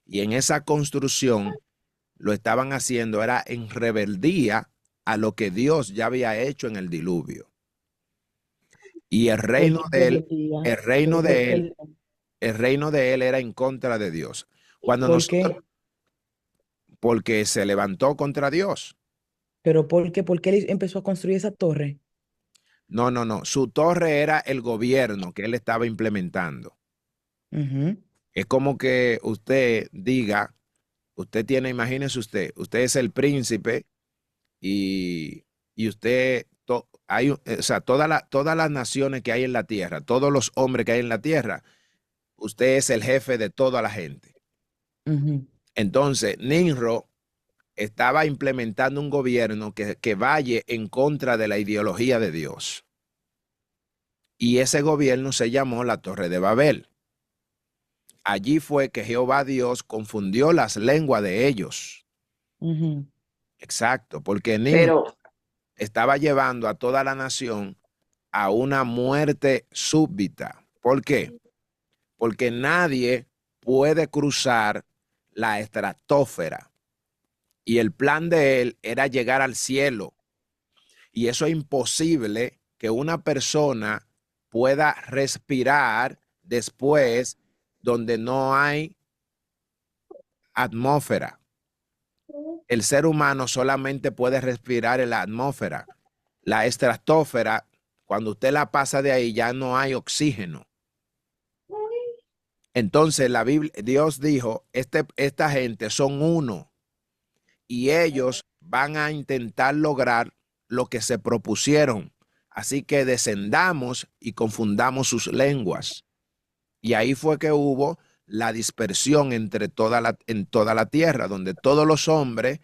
[SPEAKER 1] Y en esa construcción lo estaban haciendo, era en rebeldía a lo que Dios ya había hecho en el diluvio. Y
[SPEAKER 6] ¿Por qué rebeldía?
[SPEAKER 1] el reino
[SPEAKER 6] Pero,
[SPEAKER 1] de él, el reino de él era en contra de Dios. Cuando
[SPEAKER 6] ¿por
[SPEAKER 1] nosotros,
[SPEAKER 6] qué?
[SPEAKER 1] porque se levantó contra Dios.
[SPEAKER 6] ¿Pero por qué? ¿Por qué él empezó a construir esa torre?
[SPEAKER 1] No, no, no. Su torre era el gobierno que él estaba implementando.
[SPEAKER 6] Ujú,
[SPEAKER 1] Es como que usted diga, usted tiene, imagínese usted es el príncipe y usted, o sea, todas las naciones que hay en la tierra, todos los hombres que hay en la tierra, usted es el jefe de toda la gente.
[SPEAKER 6] ujú.
[SPEAKER 1] Entonces, Nimrod estaba implementando un gobierno que vaya en contra de la ideología de Dios. Y ese gobierno se llamó la Torre de Babel. Allí fue que Jehová Dios confundió las lenguas de ellos.
[SPEAKER 6] Ujú.
[SPEAKER 1] Exacto, porque Nimrod
[SPEAKER 5] Pero,
[SPEAKER 1] estaba llevando a toda la nación a una muerte súbita. ¿Por qué? Porque nadie puede cruzar la estratosfera. Y el plan de él era llegar al cielo. Y eso es imposible que una persona pueda respirar después donde no hay atmósfera. El ser humano solamente puede respirar en la atmósfera. La estratosfera, cuando usted la pasa de ahí, ya no hay oxígeno. Entonces la Biblia, Dios dijo, esta gente son uno y ellos van a intentar lograr lo que se propusieron. Así que descendamos y confundamos sus lenguas. Y ahí fue que hubo la dispersión en toda la tierra, donde todos los hombres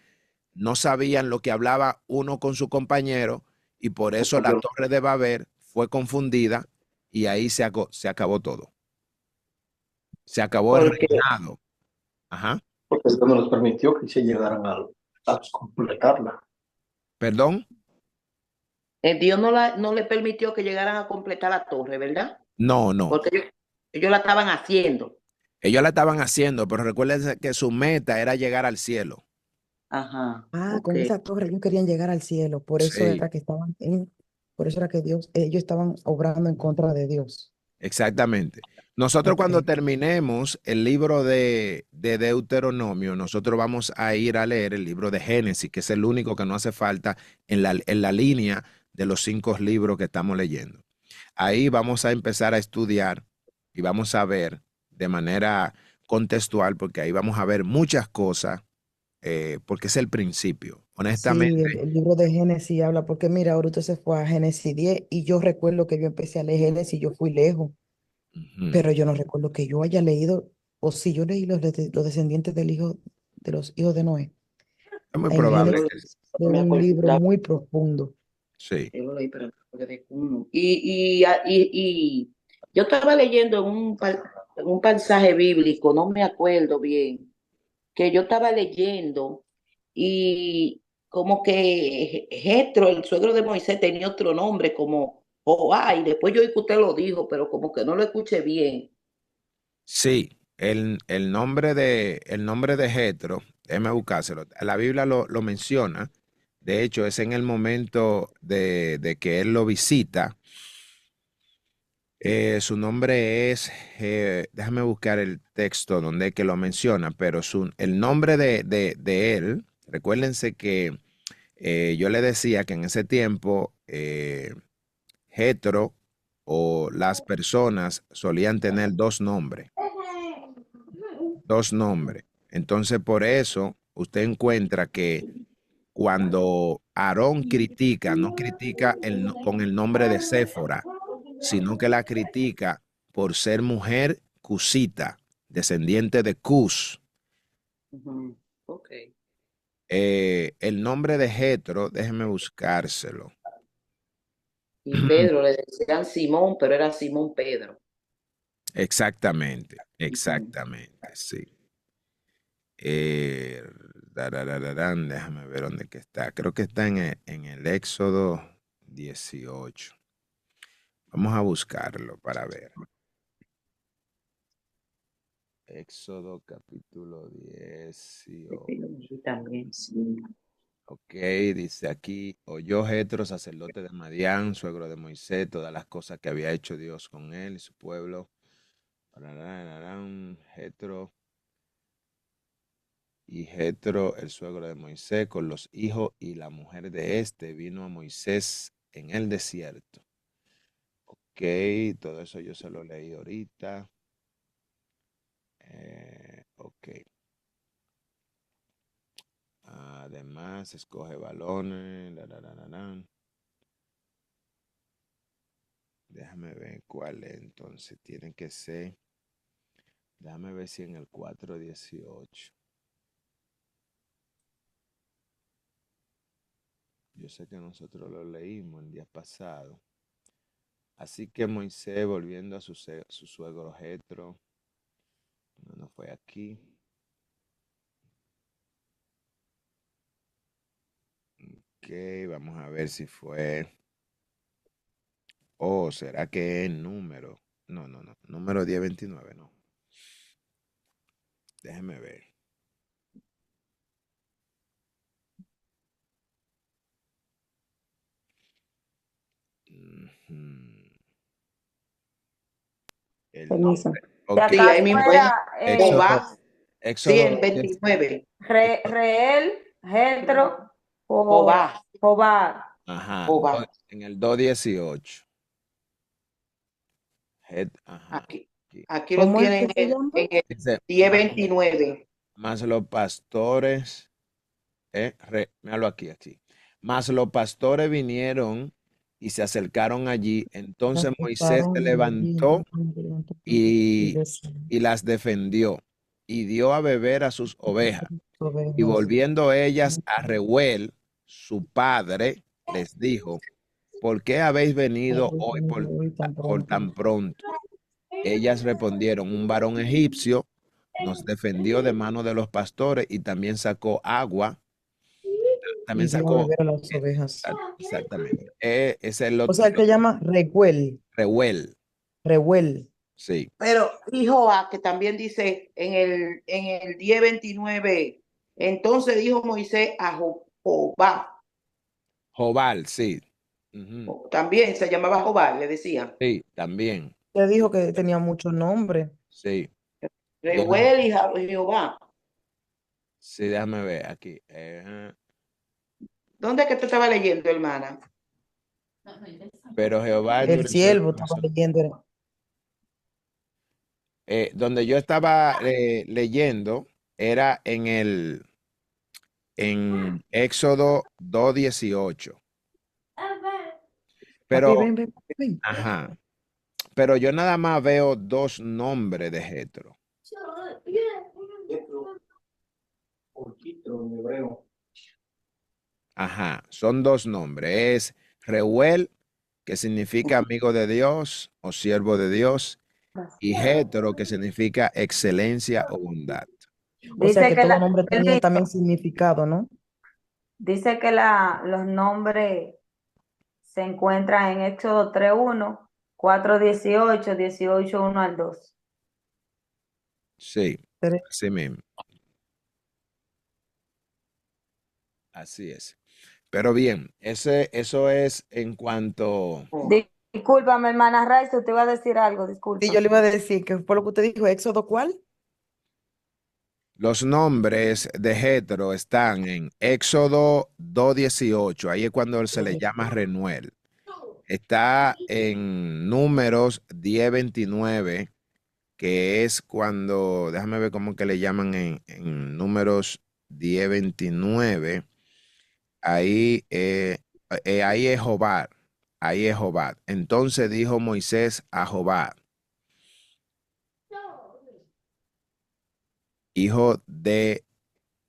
[SPEAKER 1] no sabían lo que hablaba uno con su compañero y por eso la torre de Babel fue confundida y ahí se acabó todo. Se acabó el
[SPEAKER 5] porque
[SPEAKER 1] reinado. Ajá.
[SPEAKER 2] Porque esto no les permitió que se llegaran a completarla.
[SPEAKER 1] ¿Perdón?
[SPEAKER 5] Dios no le permitió que llegaran a completar la torre, ¿verdad?
[SPEAKER 1] No, no.
[SPEAKER 5] Porque ellos la estaban haciendo.
[SPEAKER 1] Ellos la estaban haciendo, pero recuerden que su meta era llegar al cielo.
[SPEAKER 5] Ajá,
[SPEAKER 6] Ah,
[SPEAKER 5] ok.
[SPEAKER 6] con esa torre ellos querían llegar al cielo,
[SPEAKER 1] Sí,
[SPEAKER 6] por eso era que ellos estaban obrando en contra de Dios.
[SPEAKER 1] exactamente. Nosotros
[SPEAKER 6] Ok.
[SPEAKER 1] cuando terminemos el libro de Deuteronomio, nosotros vamos a ir a leer el libro de Génesis, que es el único que no hace falta en la línea de los 5 libros que estamos leyendo. Ahí vamos a empezar a estudiar y vamos a ver de manera contextual, porque ahí vamos a ver muchas cosas, porque es el principio.
[SPEAKER 6] Sí,
[SPEAKER 1] Honestamente,
[SPEAKER 6] el libro de Génesis habla, porque mira, ahorita se fue a Génesis 10 y yo recuerdo que yo empecé a leer Génesis y yo fui lejos,
[SPEAKER 1] ujú,
[SPEAKER 6] pero yo no recuerdo que yo haya leído, o si yo leí los descendientes de los hijos de Noé.
[SPEAKER 1] es muy
[SPEAKER 6] En
[SPEAKER 1] probable
[SPEAKER 5] Yo
[SPEAKER 1] que sí.
[SPEAKER 6] Génesis es
[SPEAKER 5] no me
[SPEAKER 6] un
[SPEAKER 5] acuerdo.
[SPEAKER 6] libro muy profundo.
[SPEAKER 1] Sí.
[SPEAKER 5] Yo lo leí, pero no de uno. Y yo estaba leyendo en un pasaje bíblico, no me acuerdo bien, que yo estaba leyendo y como que Jetro, el suegro de Moisés, tenía otro nombre como Joá, y después yo oí que usted lo dijo, pero como que no lo escuché bien.
[SPEAKER 1] Sí, el nombre de Jetro, déjeme buscárselo. La Biblia lo menciona. De hecho, es en el momento de que él lo visita. Su nombre es, déjame buscar el texto donde es que lo menciona, pero el nombre de él, recuérdense que yo le decía que en ese tiempo Jetro o las personas solían tener dos nombres. Entonces por eso usted encuentra que cuando Aarón critica, no critica con el nombre de Séfora, sino que la critica por ser mujer cusita, descendiente de Cus.
[SPEAKER 5] Ujú. Ok.
[SPEAKER 1] El nombre de Jetro, déjeme buscárselo.
[SPEAKER 5] Y Pedro le decían Simón, pero era Simón Pedro.
[SPEAKER 1] Exactamente,
[SPEAKER 5] Ujú.
[SPEAKER 1] exactamente, sí. Eh, déjame ver dónde que está. Creo que está en el Éxodo 18. Vamos a buscarlo para ver. Éxodo capítulo 18.
[SPEAKER 5] Y también, sí.
[SPEAKER 1] Ok, dice aquí, oyó Jetro, sacerdote de Madián, suegro de Moisés, todas las cosas que había hecho Dios con él y su pueblo. Jetro y Jetro, el suegro de Moisés, con los hijos y la mujer de este, vino a Moisés en el desierto. Ok, todo eso yo se lo leí ahorita. Ok. Además, escoge balones. Déjame ver cuál es. Entonces, tiene que ser. Déjame ver si en el 4:18. Yo sé que nosotros lo leímos el día pasado. Así que Moisés, volviendo a su suegro Jetro, no fue aquí. Ok, vamos a ver si fue. Oh, ¿será que es número? No, no, no. Número 10:29, no. Déjeme ver. Ujú. El
[SPEAKER 7] Permiso.
[SPEAKER 1] nombre.
[SPEAKER 7] Si
[SPEAKER 1] Ok.
[SPEAKER 5] Sí, ahí
[SPEAKER 7] acaso
[SPEAKER 5] mismo es
[SPEAKER 7] era
[SPEAKER 1] Éxodo,
[SPEAKER 5] Jobá, sí,
[SPEAKER 1] Éxodo
[SPEAKER 5] en 29.
[SPEAKER 7] Reel, Jetro o
[SPEAKER 5] Jobá,
[SPEAKER 7] Jobar.
[SPEAKER 1] Ajá,
[SPEAKER 5] Jobá.
[SPEAKER 1] en el 2:18. Ajá.
[SPEAKER 5] Aquí,
[SPEAKER 1] Aquí.
[SPEAKER 5] aquí lo
[SPEAKER 6] ¿Cómo es
[SPEAKER 5] tienen
[SPEAKER 6] que se llama?
[SPEAKER 5] en el
[SPEAKER 1] Dice,
[SPEAKER 5] 10:29.
[SPEAKER 1] más los pastores, míralo aquí. Más los pastores vinieron y se acercaron allí.
[SPEAKER 6] Se
[SPEAKER 1] Entonces Moisés se
[SPEAKER 6] acercaron allí,
[SPEAKER 1] levantó
[SPEAKER 6] entonces me levantó y
[SPEAKER 1] y,
[SPEAKER 6] decían,
[SPEAKER 1] y las defendió y dio a beber a sus ovejas. Y
[SPEAKER 6] ovejas,
[SPEAKER 1] volviendo ellas a Reuel, su padre, les dijo, ¿por qué habéis venido hoy
[SPEAKER 6] hoy tan
[SPEAKER 1] por
[SPEAKER 6] pronto.
[SPEAKER 1] tan pronto? Ellas respondieron, un varón egipcio nos defendió de mano de los pastores y también sacó agua, también
[SPEAKER 6] Y dio a
[SPEAKER 1] sacó,
[SPEAKER 6] beber a las ovejas.
[SPEAKER 1] exactamente, es el
[SPEAKER 6] O sea, él te llama Rehuel,
[SPEAKER 1] Reuel,
[SPEAKER 6] Rehuel.
[SPEAKER 1] sí,
[SPEAKER 5] Pero y Jobá, que también dice en el 10:29, entonces dijo Moisés a Jobá,
[SPEAKER 1] Jobal, sí, ujú,
[SPEAKER 5] también se llamaba Jobá, le decían.
[SPEAKER 1] sí, también,
[SPEAKER 6] Te dijo que tenía muchos nombres.
[SPEAKER 1] sí, déjame,
[SPEAKER 5] Reuel y Jehová.
[SPEAKER 1] sí, déjame ver aquí,
[SPEAKER 5] ¿Dónde es que tú estabas leyendo, hermana?
[SPEAKER 1] pero Jehová
[SPEAKER 6] El
[SPEAKER 1] endureció el
[SPEAKER 6] siervo estaba
[SPEAKER 1] corazón.
[SPEAKER 6] leyendo.
[SPEAKER 1] Donde yo estaba leyendo era en Éxodo 2:18.
[SPEAKER 6] Papi,
[SPEAKER 1] Pero,
[SPEAKER 6] ven, ven, ven.
[SPEAKER 1] ajá, pero yo nada más veo dos nombres de Jetro. Ajá, son dos nombres. Es Reuel, que significa amigo de Dios o siervo de Dios, y Jetro, que significa excelencia o bondad.
[SPEAKER 6] O sea
[SPEAKER 7] Dice
[SPEAKER 6] que
[SPEAKER 7] que
[SPEAKER 6] todo nombre tenía también
[SPEAKER 7] permiso,
[SPEAKER 6] significado, ¿no?
[SPEAKER 7] dice que los nombres se encuentran en Éxodo 3:1, 4:18, 18, 1 al 2.
[SPEAKER 1] Sí,
[SPEAKER 6] Pero
[SPEAKER 1] así mismo, así es. Pero bien, eso es en cuanto,
[SPEAKER 7] Discúlpame, hermana Raiza, te iba a decir algo,
[SPEAKER 6] Sí,
[SPEAKER 7] disculpa.
[SPEAKER 6] yo le iba a decir que fue lo que usted dijo, ¿Éxodo cuál?
[SPEAKER 1] Los nombres de Jetro están en Éxodo 2:18. Ahí es cuando se le llama Renuel. Está en Números 10:29, que es cuando, déjame ver cómo que le llaman en Números 10:29. Ahí, ahí es Jobad. Ahí es Jobad. Entonces dijo Moisés a Jobad, hijo de,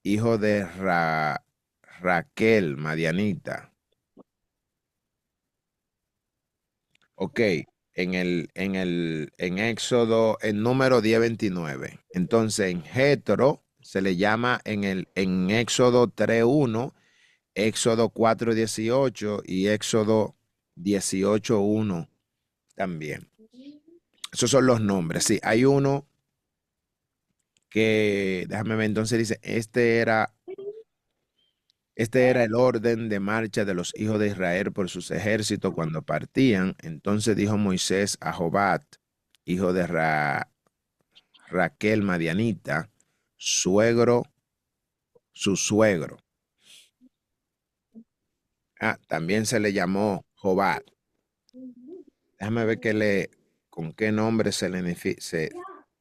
[SPEAKER 1] hijo de Raquel, Madianita. Ok, en Éxodo, en número 10:29. Entonces, en Jetro se le llama en Éxodo 3:1, Éxodo 4:18 y Éxodo 18:1 también. Esos son los nombres. Sí, hay uno que, déjame ver, entonces dice, este era el orden de marcha de los hijos de Israel por sus ejércitos cuando partían. Entonces dijo Moisés a Jobat, hijo de Raquel Madianita, su suegro. También se le llamó Jobat. Déjame ver con qué nombre se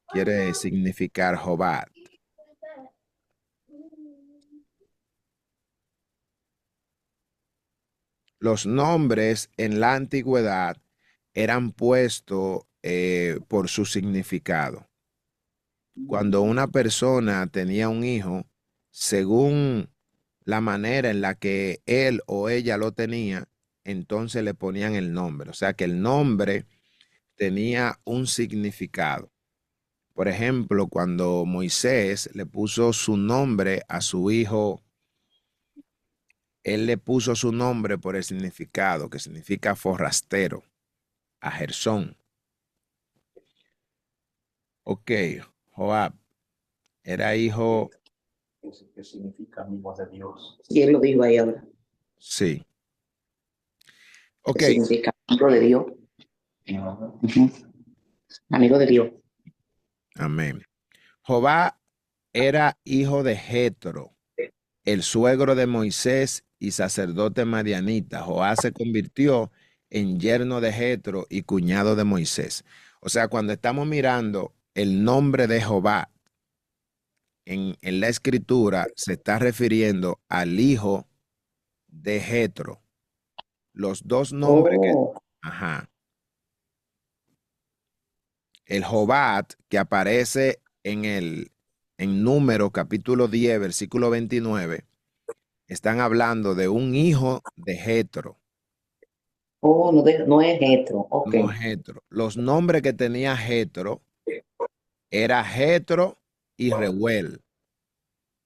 [SPEAKER 1] quiere significar Jobat. Los nombres en la antigüedad eran puestos por su significado. Cuando una persona tenía un hijo, según la manera en la que él o ella lo tenía, entonces le ponían el nombre. O sea que el nombre tenía un significado. Por ejemplo, cuando Moisés le puso su nombre a su hijo, él le puso su nombre por el significado, que significa forrastero, a Gersón. Ok, Joab era hijo,
[SPEAKER 8] que significa amigo de Dios.
[SPEAKER 5] Y él lo dijo ahí ahora.
[SPEAKER 1] sí.
[SPEAKER 5] ¿Qué
[SPEAKER 1] Ok,
[SPEAKER 5] significa? Amigo de Dios. Ujú. Amigo de Dios.
[SPEAKER 1] amén. Jobab era hijo de Jetro, el suegro de Moisés y sacerdote madianita. Joab se convirtió en yerno de Jetro y cuñado de Moisés. O sea, cuando estamos mirando el nombre de Jobab en la escritura, se está refiriendo al hijo de Jetro. Los dos nombres
[SPEAKER 5] Oh,
[SPEAKER 1] ajá, el Jobat que aparece en Número capítulo 10, versículo 29, están hablando de un hijo de Jetro,
[SPEAKER 5] no, no es hetero. Ok,
[SPEAKER 1] no Jetro. Los nombres que tenía Jetro era Jetro y Reuel.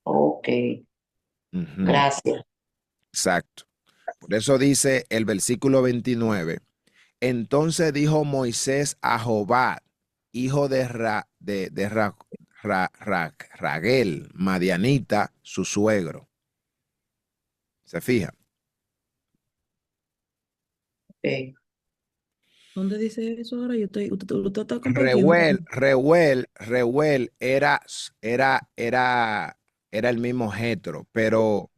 [SPEAKER 5] ok.
[SPEAKER 1] Ujú,
[SPEAKER 5] Gracias.
[SPEAKER 1] exacto. Por eso dice el versículo 29. Entonces dijo Moisés a Jobat, hijo de Raguel, Madianita, su suegro. ¿Se fija?
[SPEAKER 5] Ok.
[SPEAKER 6] ¿Dónde dice eso ahora? Usted está compartiendo.
[SPEAKER 1] Reuel era el mismo Jetro, pero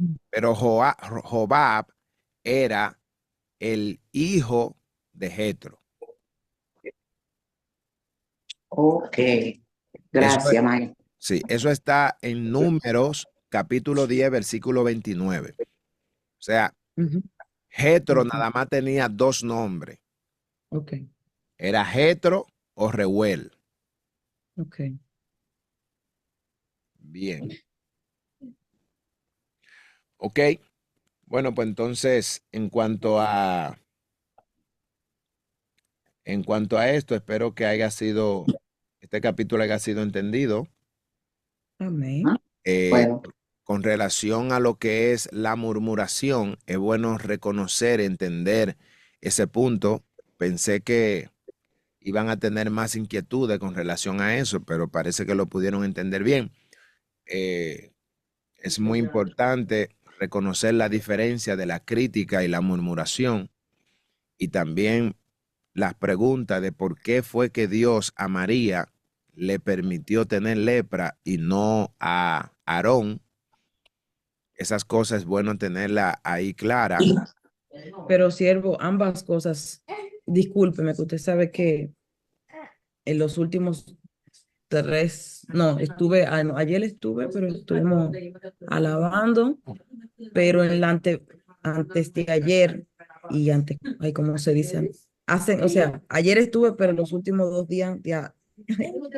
[SPEAKER 1] Jobab era el hijo de Jetro.
[SPEAKER 5] Ok.
[SPEAKER 1] Eso,
[SPEAKER 5] Gracias, Maya.
[SPEAKER 1] sí, eso está en Números, capítulo 10, versículo 29. O sea,
[SPEAKER 6] Ujú,
[SPEAKER 1] Jetro
[SPEAKER 6] ok,
[SPEAKER 1] nada más tenía dos nombres.
[SPEAKER 6] ok,
[SPEAKER 1] Era Jetro o Reuel.
[SPEAKER 6] ok.
[SPEAKER 1] Bien. Ok. Bueno, pues entonces, en cuanto a esto, espero que este capítulo haya sido entendido.
[SPEAKER 6] Amén.
[SPEAKER 5] Ah,
[SPEAKER 1] Eh,
[SPEAKER 5] bueno,
[SPEAKER 1] con relación a lo que es la murmuración, es bueno reconocer, entender ese punto. Pensé que iban a tener más inquietudes con relación a eso, pero parece que lo pudieron entender bien. Eh, es muy importante reconocer la diferencia de la crítica y la murmuración y también las preguntas de por qué fue que Dios a María le permitió tener lepra y no a Aarón. Esas cosas es bueno tenerla ahí clara.
[SPEAKER 6] Pero siervo, ambas cosas, discúlpeme, que usted sabe que en los últimos no, no, ayer estuve, pero estuvimos alabando, pero en la antes de ayer y antes, ay, ¿cómo se dice? O sea, ayer estuve, pero los últimos 2 días ya,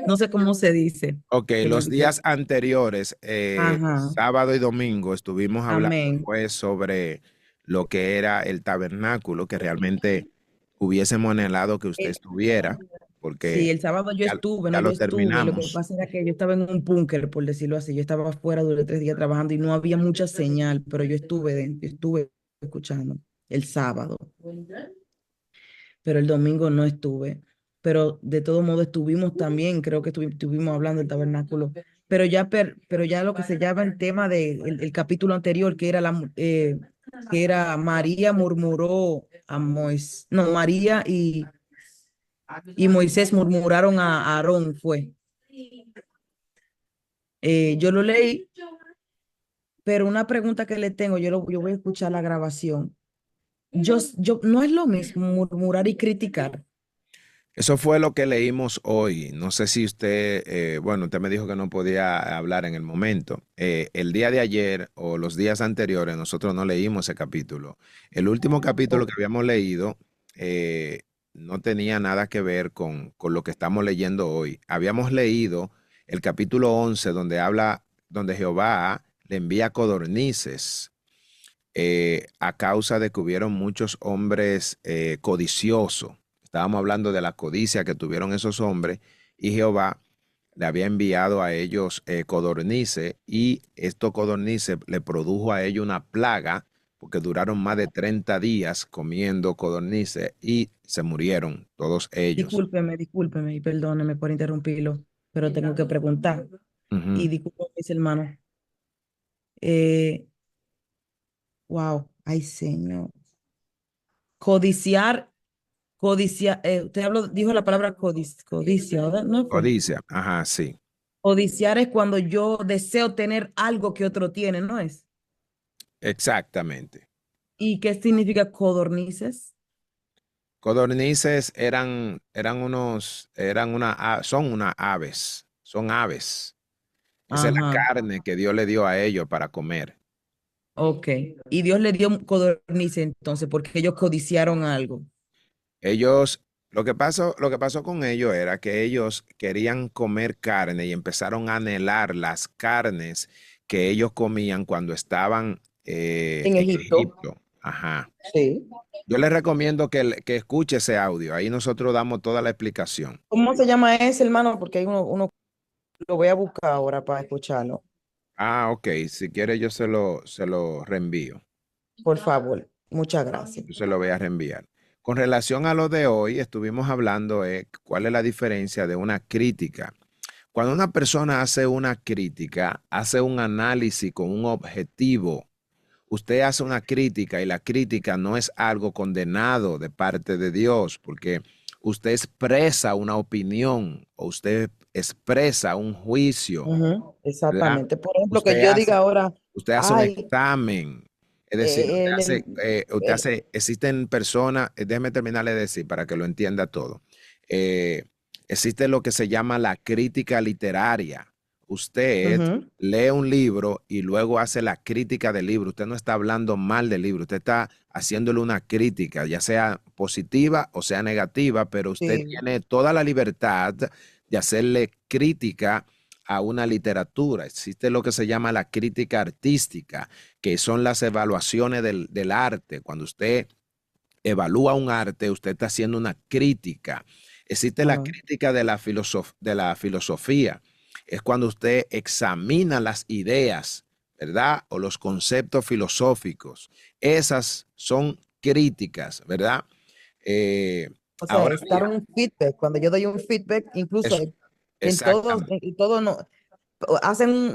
[SPEAKER 6] no sé cómo se dice.
[SPEAKER 1] Ok,
[SPEAKER 6] Se me
[SPEAKER 1] los
[SPEAKER 6] olvidó.
[SPEAKER 1] días anteriores,
[SPEAKER 6] Ajá,
[SPEAKER 1] sábado y domingo, estuvimos hablando
[SPEAKER 6] amén.
[SPEAKER 1] pues sobre lo que era el tabernáculo, que realmente hubiésemos anhelado que usted
[SPEAKER 6] Eh,
[SPEAKER 1] estuviera,
[SPEAKER 6] Sí,
[SPEAKER 1] porque
[SPEAKER 6] el sábado yo
[SPEAKER 1] ya,
[SPEAKER 6] estuve, no,
[SPEAKER 1] ya
[SPEAKER 6] yo
[SPEAKER 1] lo
[SPEAKER 6] estuve. Lo que
[SPEAKER 1] terminamos.
[SPEAKER 6] pasa era que yo estaba en un búnker, por decirlo así. Yo estaba afuera durante 3 días trabajando y no había mucha señal, pero yo estuve escuchando el sábado, pero el domingo no estuve. Pero de todo modo estuvimos también, creo que estuvimos hablando del tabernáculo. Pero ya lo que se llama el tema del capítulo anterior, que era María murmuró a Moisés, no, María y Moisés murmuraron a Aarón, fue. Yo lo leí, pero una pregunta que le tengo, yo voy a escuchar la grabación. No es lo mismo murmurar y criticar.
[SPEAKER 1] Eso fue lo que leímos hoy. No sé si usted, bueno, usted me dijo que no podía hablar en el momento. El día de ayer o los días anteriores nosotros no leímos ese capítulo. El último capítulo
[SPEAKER 6] Oh,
[SPEAKER 1] que habíamos leído no tenía nada que ver con lo que estamos leyendo hoy. Habíamos leído el capítulo 11 donde habla, donde Jehová le envía codornices a causa de que hubieron muchos hombres codiciosos. Estábamos hablando de la codicia que tuvieron esos hombres y Jehová le había enviado a ellos codornices y estos codornices le produjo a ellos una plaga porque duraron más de 30 días comiendo codornices y se murieron todos ellos.
[SPEAKER 6] discúlpeme y perdóneme por interrumpirlo, pero tengo que preguntar.
[SPEAKER 1] Ujú.
[SPEAKER 6] Y discúlpeme, mis hermanos. Eh, wow, ay, Señor. Codiciar, usted dijo la palabra codicia, ¿verdad? ¿No fue?
[SPEAKER 1] Codicia, ajá, sí,
[SPEAKER 6] Codiciar es cuando yo deseo tener algo que otro tiene, ¿no es?
[SPEAKER 1] exactamente.
[SPEAKER 6] ¿Y qué significa codornices?
[SPEAKER 1] Codornices son unas aves, son aves. Esa es la
[SPEAKER 6] Ajá,
[SPEAKER 1] carne que Dios le dio a ellos para comer.
[SPEAKER 6] ok. Y Dios le dio codornices entonces, porque ellos codiciaron algo.
[SPEAKER 1] Ellos, lo que pasó con ellos era que ellos querían comer carne y empezaron a anhelar las carnes que ellos comían cuando estaban
[SPEAKER 6] En
[SPEAKER 1] en
[SPEAKER 6] Egipto.
[SPEAKER 1] Egipto. Ajá.
[SPEAKER 6] Sí.
[SPEAKER 1] Yo les recomiendo que escuche ese audio. Ahí nosotros damos toda la explicación.
[SPEAKER 6] ¿Cómo se llama ese, hermano? Porque hay uno lo voy a buscar ahora para escucharlo.
[SPEAKER 1] Ah, ok. Si quiere yo se lo reenvío.
[SPEAKER 6] Por favor. Muchas gracias.
[SPEAKER 1] Yo se lo voy a reenviar. Con relación a lo de hoy, estuvimos hablando de cuál es la diferencia de una crítica. Cuando una persona hace una crítica, hace un análisis con un objetivo. Usted hace una crítica y la crítica no es algo condenado de parte de Dios, porque usted expresa una opinión o usted expresa un juicio,
[SPEAKER 6] Ujú,
[SPEAKER 1] ¿verdad?
[SPEAKER 6] exactamente. Por ejemplo, que
[SPEAKER 1] Usted
[SPEAKER 6] yo diga
[SPEAKER 1] hace,
[SPEAKER 6] ahora,
[SPEAKER 1] usted hace un
[SPEAKER 6] ay,
[SPEAKER 1] examen. Es decir,
[SPEAKER 6] el, em- el-
[SPEAKER 1] existen personas, déjeme terminar de decir para que lo entienda todo. Eh, Existe lo que se llama la crítica literaria. Usted
[SPEAKER 6] ujú,
[SPEAKER 1] lee un libro y luego hace la crítica del libro. Usted no está hablando mal del libro, usted está haciéndole una crítica, ya sea positiva o sea negativa, pero usted
[SPEAKER 6] sí,
[SPEAKER 1] tiene toda la libertad de hacerle crítica a una literatura. Existe lo que se llama la crítica artística, que son las evaluaciones del arte. Cuando usted evalúa un arte, usted está haciendo una crítica. Existe la
[SPEAKER 6] ajá.
[SPEAKER 1] crítica de la filosofía. Es cuando usted examina las ideas, ¿verdad? O los conceptos filosóficos. Esas son críticas, ¿verdad?
[SPEAKER 6] O sea,
[SPEAKER 1] Ahora
[SPEAKER 6] es dar
[SPEAKER 1] bien,
[SPEAKER 6] un feedback. Cuando yo doy un feedback, incluso
[SPEAKER 1] eso,
[SPEAKER 6] en todo,
[SPEAKER 1] exactamente.
[SPEAKER 6] en todo no, hacen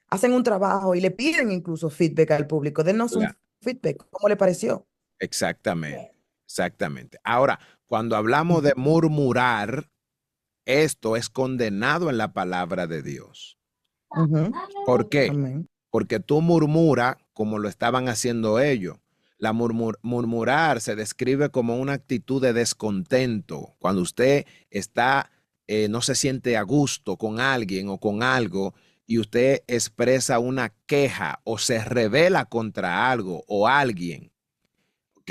[SPEAKER 6] hacen un trabajo y le piden incluso feedback al público. Denos un feedback. ¿Cómo le pareció?
[SPEAKER 1] Exactamente. Exactamente. Ahora, cuando hablamos de murmurar, esto es condenado en la palabra de Dios.
[SPEAKER 6] Ujú.
[SPEAKER 1] ¿Por qué?
[SPEAKER 6] Amén.
[SPEAKER 1] Porque tú murmuras como lo estaban haciendo ellos. Murmurar se describe como una actitud de descontento. Cuando usted está, no se siente a gusto con alguien o con algo y usted expresa una queja o se revela contra algo o alguien. ¿Ok?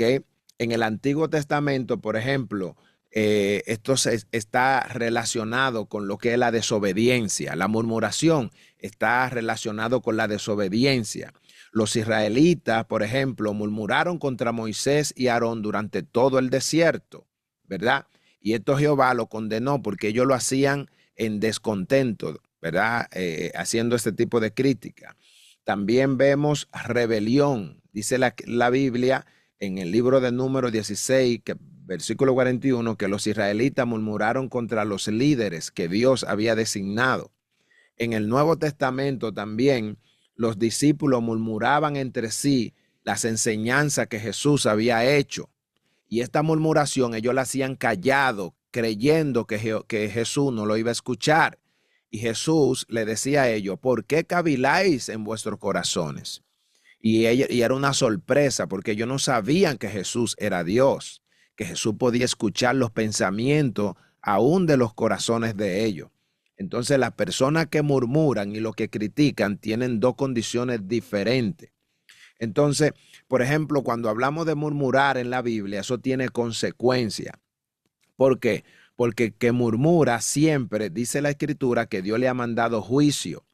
[SPEAKER 1] En el Antiguo Testamento, por ejemplo, esto está relacionado con lo que es la desobediencia. La murmuración está relacionado con la desobediencia. Los israelitas, por ejemplo, murmuraron contra Moisés y Aarón durante todo el desierto, ¿verdad? Y esto Jehová lo condenó porque ellos lo hacían en descontento, ¿verdad? Haciendo este tipo de crítica. También vemos rebelión. Dice la Biblia en el libro de Números 16, versículo 41, que los israelitas murmuraron contra los líderes que Dios había designado. En el Nuevo Testamento también los discípulos murmuraban entre sí las enseñanzas que Jesús había hecho. Y esta murmuración ellos la hacían callado, creyendo que Jesús no lo iba a escuchar. Y Jesús le decía a ellos, ¿por qué caviláis en vuestros corazones? Y era una sorpresa porque ellos no sabían que Jesús era Dios, que Jesús podía escuchar los pensamientos aún de los corazones de ellos. Entonces las personas que murmuran y los que critican tienen dos condiciones diferentes. Entonces, por ejemplo, cuando hablamos de murmurar en la Biblia, eso tiene consecuencia. ¿Por qué? Porque el que murmura siempre, dice la Escritura, que Dios le ha mandado juicio,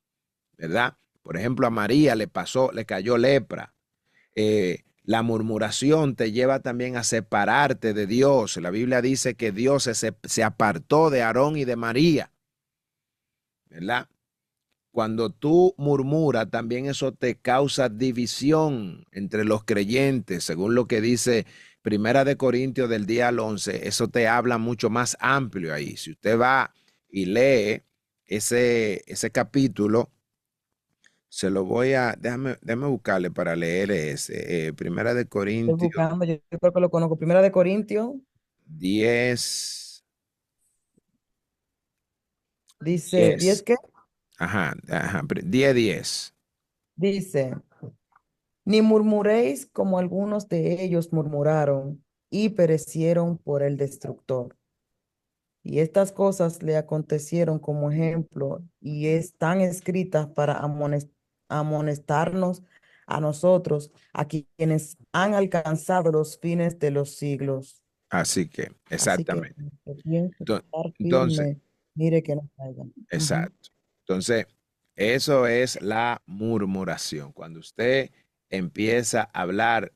[SPEAKER 1] ¿verdad? Por ejemplo, a María le cayó lepra. La murmuración te lleva también a separarte de Dios. La Biblia dice que Dios se apartó de Aarón y de María, ¿verdad? Cuando tú murmuras, también eso te causa división entre los creyentes, según lo que dice Primera de Corintios del día al 11, eso te habla mucho más amplio ahí. Si usted va y lee ese capítulo, se lo voy a, déjame buscarle para leer ese. Primera de
[SPEAKER 6] Estoy
[SPEAKER 1] Corintios
[SPEAKER 6] buscando, yo creo que lo conozco. Primera de Corintios
[SPEAKER 1] 10,
[SPEAKER 6] dice,
[SPEAKER 1] 10.
[SPEAKER 6] ¿10 qué?
[SPEAKER 1] Ajá, 10, 10.
[SPEAKER 6] Dice, ni murmuréis como algunos de ellos murmuraron y perecieron por el destructor. Y estas cosas le acontecieron como ejemplo y están escritas para amonestarnos a nosotros, a quienes han alcanzado los fines de los siglos.
[SPEAKER 1] Así que,
[SPEAKER 6] Así que
[SPEAKER 1] exactamente.
[SPEAKER 6] el que piense estar
[SPEAKER 1] Entonces,
[SPEAKER 6] firme, mire que no caigan. Ujú.
[SPEAKER 1] exacto. Entonces, eso es la murmuración. Cuando usted empieza a hablar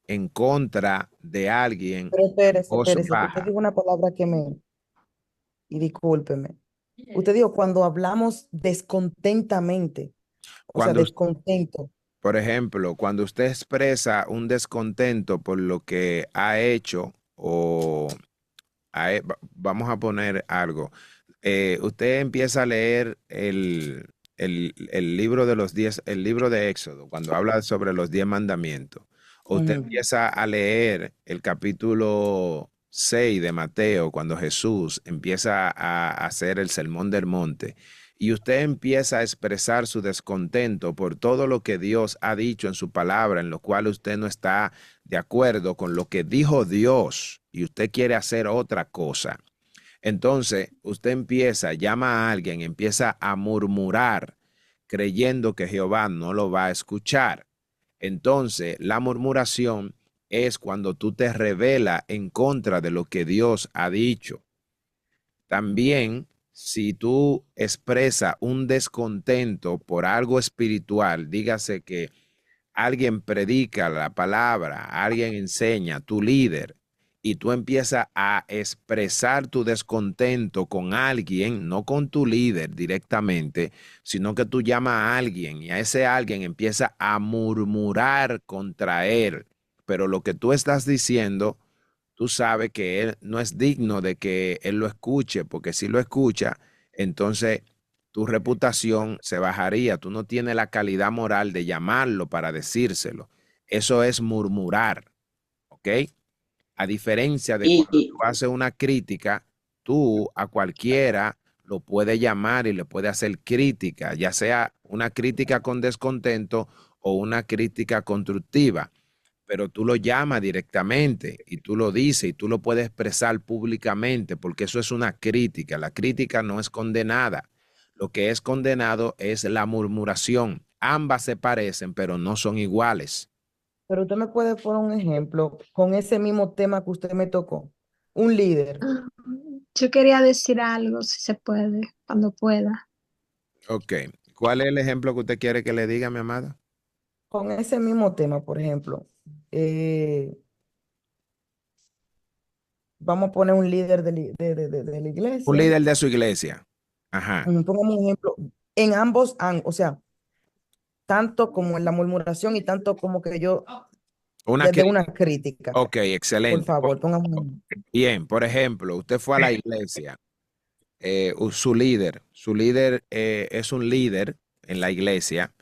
[SPEAKER 1] en contra de alguien
[SPEAKER 6] Pero
[SPEAKER 1] en voz
[SPEAKER 6] espérese, que usted
[SPEAKER 1] baja,
[SPEAKER 6] dijo una palabra que y discúlpeme. Usted dijo cuando hablamos descontentamente, o sea,
[SPEAKER 1] cuando,
[SPEAKER 6] descontento.
[SPEAKER 1] por ejemplo, cuando usted expresa un descontento por lo que ha hecho o vamos a poner algo. Usted empieza a leer el libro de los 10, el libro de Éxodo, cuando habla sobre los 10 mandamientos. O usted
[SPEAKER 6] Ujú.
[SPEAKER 1] empieza a leer el capítulo 6 de Mateo, cuando Jesús empieza a hacer el sermón del monte. Y usted empieza a expresar su descontento por todo lo que Dios ha dicho en su palabra, en lo cual usted no está de acuerdo con lo que dijo Dios y usted quiere hacer otra cosa. Entonces, usted llama a alguien, empieza a murmurar, creyendo que Jehová no lo va a escuchar. Entonces, la murmuración es cuando tú te rebelas en contra de lo que Dios ha dicho. También, si tú expresas un descontento por algo espiritual, dígase que alguien predica la palabra, alguien enseña, tu líder, y tú empiezas a expresar tu descontento con alguien, no con tu líder directamente, sino que tú llamas a alguien y a ese alguien empieza a murmurar contra él. Pero lo que tú estás diciendo, tú sabes que él no es digno de que él lo escuche, porque si lo escucha, entonces tu reputación se bajaría. Tú no tienes la calidad moral de llamarlo para decírselo. Eso es murmurar, ¿ok? A diferencia de
[SPEAKER 5] Y,
[SPEAKER 1] cuando tú haces una crítica, tú a cualquiera lo puedes llamar y le puedes hacer crítica, ya sea una crítica con descontento o una crítica constructiva, pero tú lo llamas directamente y tú lo dices y tú lo puedes expresar públicamente porque eso es una crítica. La crítica no es condenada. Lo que es condenado es la murmuración. Ambas se parecen, pero no son iguales.
[SPEAKER 6] Pero usted me puede poner un ejemplo con ese mismo tema que usted me tocó. Un líder.
[SPEAKER 9] Yo quería decir algo, si se puede, cuando pueda.
[SPEAKER 1] Ok. ¿Cuál es el ejemplo que usted quiere que le diga, mi amada?
[SPEAKER 6] Con ese mismo tema, por ejemplo, vamos a poner un líder de la
[SPEAKER 1] Un
[SPEAKER 6] iglesia.
[SPEAKER 1] líder de su iglesia. Ajá.
[SPEAKER 6] Pongamos un ejemplo en ambos, o sea, tanto como en la murmuración y tanto como que yo,
[SPEAKER 1] Una
[SPEAKER 6] desde una
[SPEAKER 1] crítica.
[SPEAKER 6] crítica.
[SPEAKER 1] Ok,
[SPEAKER 6] Por
[SPEAKER 1] excelente.
[SPEAKER 6] favor, pongamos un
[SPEAKER 1] Bien, por ejemplo, usted fue a la iglesia, su líder es un líder en la iglesia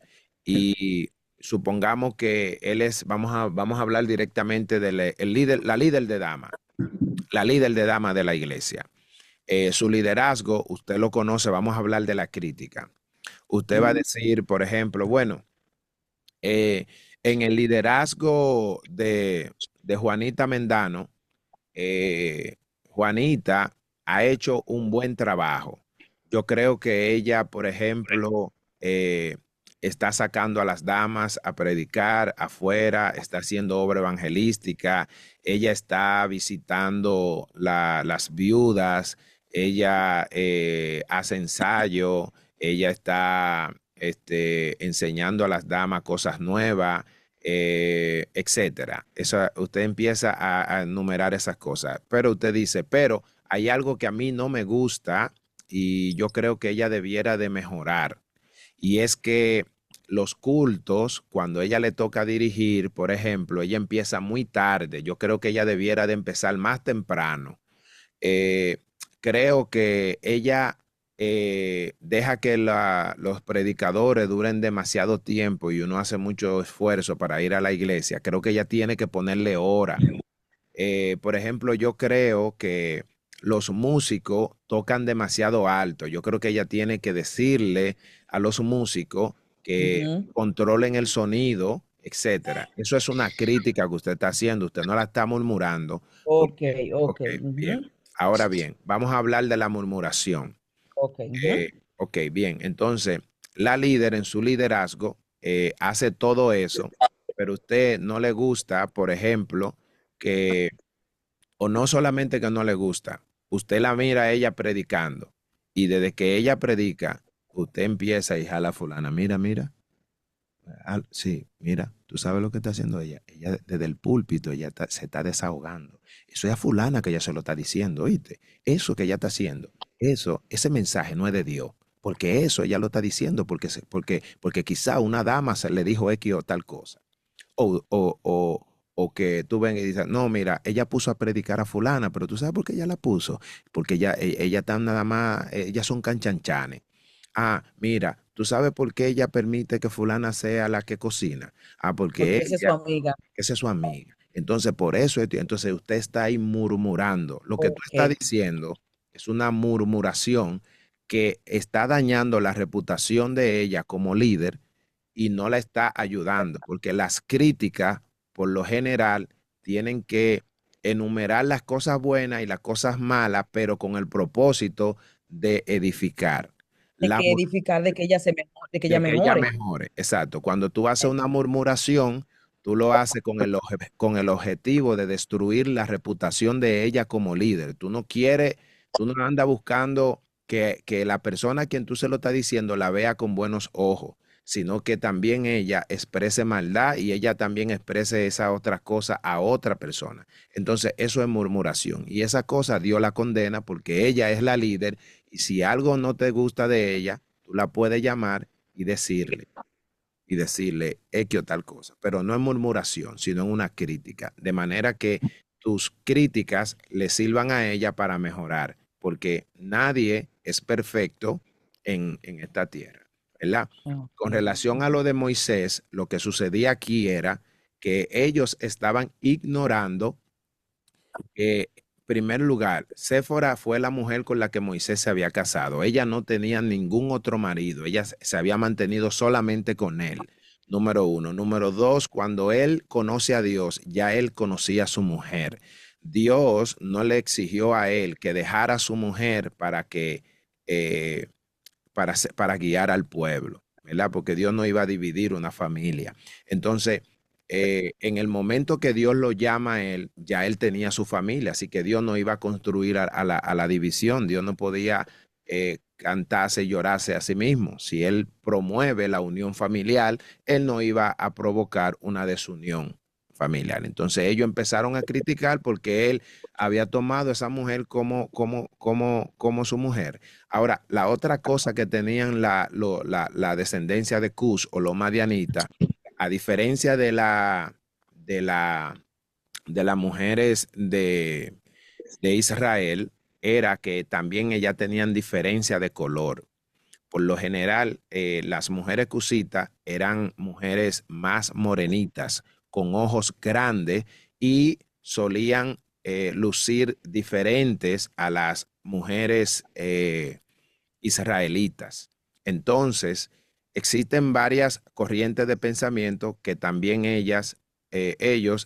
[SPEAKER 1] y supongamos que él es, vamos a hablar directamente del el líder, la líder de dama de la iglesia. Su liderazgo, usted lo conoce, vamos a hablar de la crítica. Usted va a decir, por ejemplo, bueno, eh, en el liderazgo de Juanita Mendano, Juanita ha hecho un buen trabajo. Yo creo que ella, por ejemplo, está sacando a las damas a predicar afuera, está haciendo obra evangelística, ella está visitando las viudas, ella hace ensayo, ella está enseñando a las damas cosas nuevas, etcétera. Usted empieza a enumerar esas cosas, pero usted dice, pero hay algo que a mí no me gusta y yo creo que ella debiera de mejorar. Y es que los cultos, cuando ella le toca dirigir, por ejemplo, ella empieza muy tarde. Yo creo que ella debiera de empezar más temprano. eh, Creo que ella deja que los predicadores duren demasiado tiempo y uno hace mucho esfuerzo para ir a la iglesia. Creo que ella tiene que ponerle hora. Por ejemplo, yo creo que los músicos tocan demasiado alto. Yo creo que ella tiene que decirle a los músicos que
[SPEAKER 6] Ujú.
[SPEAKER 1] controlen el sonido, etcétera. Eso es una crítica que usted está haciendo. Usted no la está murmurando.
[SPEAKER 6] Ok, ok,
[SPEAKER 1] Ok, bien.
[SPEAKER 6] ujú,
[SPEAKER 1] Ahora bien, vamos a hablar de la murmuración.
[SPEAKER 6] ok, ujú.
[SPEAKER 1] Ok, bien. Entonces, la líder en su liderazgo hace todo eso, pero a usted no le gusta, por ejemplo, que, o no solamente que no le gusta, usted la mira a ella predicando y desde que ella predica, usted empieza y jala a fulana, mira, mira. Sí, mira, tú sabes lo que está haciendo ella. Ella desde el púlpito, se está desahogando. Eso es a fulana que ella se lo está diciendo, ¿oíste? Eso que ella está haciendo, ese mensaje no es de Dios, porque eso ella lo está diciendo, porque quizá una dama se le dijo X o tal cosa. O que tú ven y dices, no, mira, ella puso a predicar a fulana, pero tú sabes por qué ella la puso, porque ella está nada más, ellas son canchanchanes. Ah, mira, ¿tú sabes por qué ella permite que fulana sea la que cocina? Ah, porque
[SPEAKER 6] Porque esa es su
[SPEAKER 1] ella,
[SPEAKER 6] amiga.
[SPEAKER 1] esa es su amiga. Entonces, por eso, entonces usted está ahí murmurando. Lo que tú
[SPEAKER 6] Ok.
[SPEAKER 1] estás diciendo es una murmuración que está dañando la reputación de ella como líder y no la está ayudando, porque las críticas, por lo general, tienen que enumerar las cosas buenas y las cosas malas, pero con el propósito de edificar.
[SPEAKER 6] De
[SPEAKER 1] La,
[SPEAKER 6] que edificar, de que ella de que ella
[SPEAKER 1] de que ella
[SPEAKER 6] mejore.
[SPEAKER 1] mejore. Exacto. Cuando tú haces una murmuración, tú lo haces con el objetivo de destruir la reputación de ella como líder. Tú no andas buscando que la persona a quien tú se lo estás diciendo la vea con buenos ojos, sino que también ella exprese maldad y ella también exprese esa otra cosa a otra persona. Entonces, eso es murmuración. Y esa cosa Dios la condena porque ella es la líder y si algo no te gusta de ella, tú la puedes llamar y decirle X o tal cosa, pero no en murmuración, sino en una crítica, de manera que tus críticas le sirvan a ella para mejorar, porque nadie es perfecto en esta tierra, ¿verdad? Con
[SPEAKER 6] Ok.
[SPEAKER 1] relación a lo de Moisés, lo que sucedía aquí era que ellos estaban ignorando primer lugar, Séfora fue la mujer con la que Moisés se había casado. Ella no tenía ningún otro marido. Ella se había mantenido solamente con él. Número uno. Número dos, cuando él conoce a Dios, ya él conocía a su mujer. Dios no le exigió a él que dejara a su mujer eh, para guiar al pueblo, ¿verdad? Porque Dios no iba a dividir una familia. Entonces, en el momento que Dios lo llama a él, ya él tenía su familia, así que Dios no iba a construir a la división. Dios no podía cantarse y llorarse a sí mismo. Si él promueve la unión familiar, él no iba a provocar una desunión familiar. Entonces ellos empezaron a criticar porque él había tomado a esa mujer como su mujer. Ahora, la otra cosa que tenían la descendencia de Cus o los madianitas, a diferencia de la, de las mujeres de Israel, era que también ellas tenían diferencia de color. Por lo general, las mujeres cusitas eran mujeres más morenitas, con ojos grandes y solían lucir diferentes a las mujeres israelitas. Entonces, existen varias corrientes de pensamiento que también ellos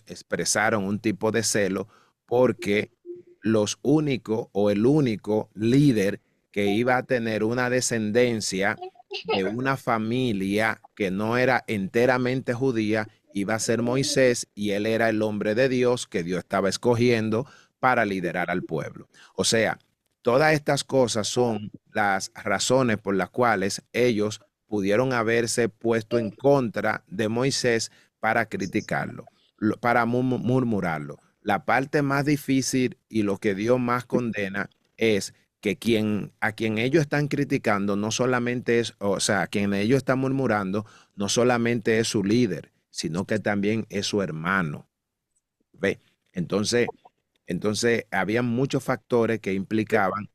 [SPEAKER 1] expresaron un tipo de celo porque los únicos o el único líder que iba a tener una descendencia de una familia que no era enteramente judía iba a ser Moisés y él era el hombre de Dios que Dios estaba escogiendo para liderar al pueblo. O sea, todas estas cosas son las razones por las cuales ellos pudieron haberse puesto en contra de Moisés para criticarlo, para murmurarlo. La parte más difícil y lo que Dios más condena es que a quien ellos están criticando no solamente es, o sea, a quien ellos están murmurando no solamente es su líder, sino que también es su hermano. ¿Ve? Entonces, había muchos factores que implicaban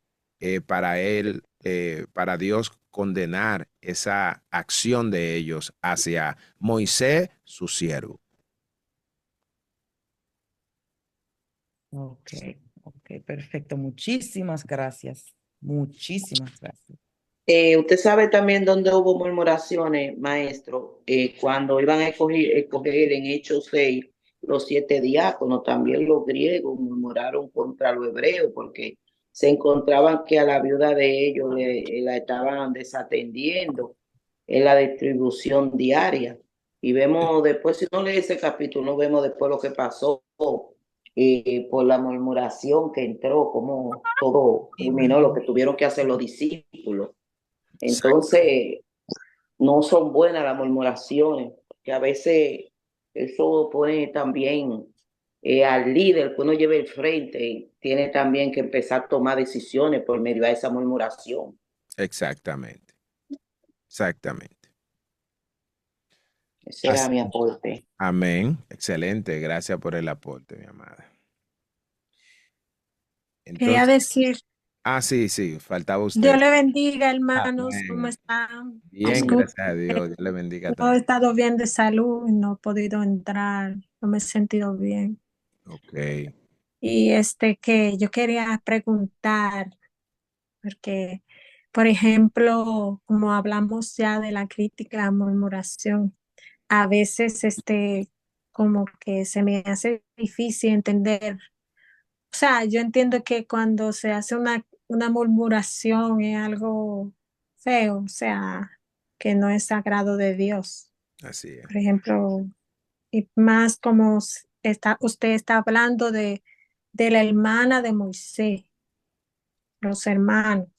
[SPEAKER 1] para Dios condenar esa acción de ellos hacia Moisés, su siervo.
[SPEAKER 6] Ok, ok, perfecto. Muchísimas gracias. Muchísimas gracias.
[SPEAKER 5] Usted sabe también dónde hubo murmuraciones, maestro, cuando iban a escoger en Hechos 6 los 7 diáconos, también los griegos murmuraron contra los hebreos porque se encontraban que a la viuda de ellos la estaban desatendiendo en la distribución diaria. Y vemos después, si no lee ese capítulo, no vemos después lo que pasó por la murmuración que entró, como todo culminó, lo que tuvieron que hacer los discípulos. Entonces, no son buenas las murmuraciones, que a veces eso pone también al líder que uno lleve el frente, tiene también que empezar a tomar decisiones por medio de esa murmuración.
[SPEAKER 1] Exactamente, exactamente.
[SPEAKER 5] Ese era mi aporte.
[SPEAKER 1] Amén. Excelente. Gracias por el aporte, mi amada.
[SPEAKER 9] Quería decir,
[SPEAKER 1] sí, faltaba usted.
[SPEAKER 9] Dios le bendiga, hermanos,
[SPEAKER 1] Amén.
[SPEAKER 9] ¿cómo están?
[SPEAKER 1] Bien,
[SPEAKER 9] Disculpe,
[SPEAKER 1] gracias a Dios. Dios le bendiga
[SPEAKER 9] no he
[SPEAKER 1] también.
[SPEAKER 9] estado bien de salud y no he podido entrar, no me he sentido bien.
[SPEAKER 1] Ok.
[SPEAKER 9] Y que yo quería preguntar, porque, por ejemplo, como hablamos ya de la crítica, la murmuración, a veces como que se me hace difícil entender. O sea, yo entiendo que cuando se hace una murmuración es algo feo, o sea, que no es sagrado de Dios.
[SPEAKER 1] Así es.
[SPEAKER 9] Por ejemplo, y más como usted está hablando de la hermana de Moisés, los hermanos.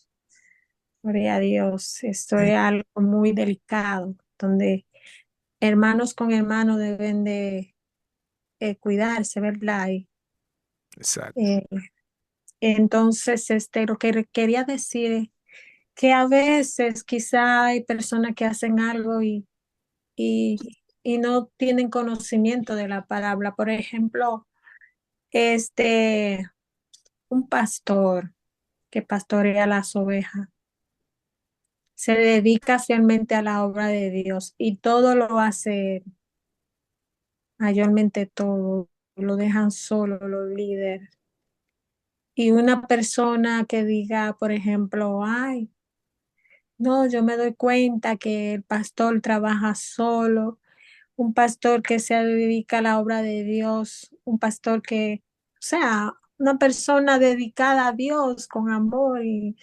[SPEAKER 9] Gloria a Dios, esto es algo muy delicado, donde hermanos con hermanos deben de cuidarse, ¿verdad?
[SPEAKER 1] Exacto.
[SPEAKER 9] Entonces, lo que quería decir es que a veces quizá hay personas que hacen algo y, y no tienen conocimiento de la palabra. Por ejemplo, un pastor que pastorea las ovejas se dedica fielmente a la obra de Dios y todo lo hace, mayormente todo, lo dejan solo los líderes. y una persona que diga, por ejemplo, ay, no, yo me doy cuenta que el pastor trabaja solo, un pastor que se dedica a la obra de Dios, un pastor que, o sea, una persona dedicada a Dios con amor y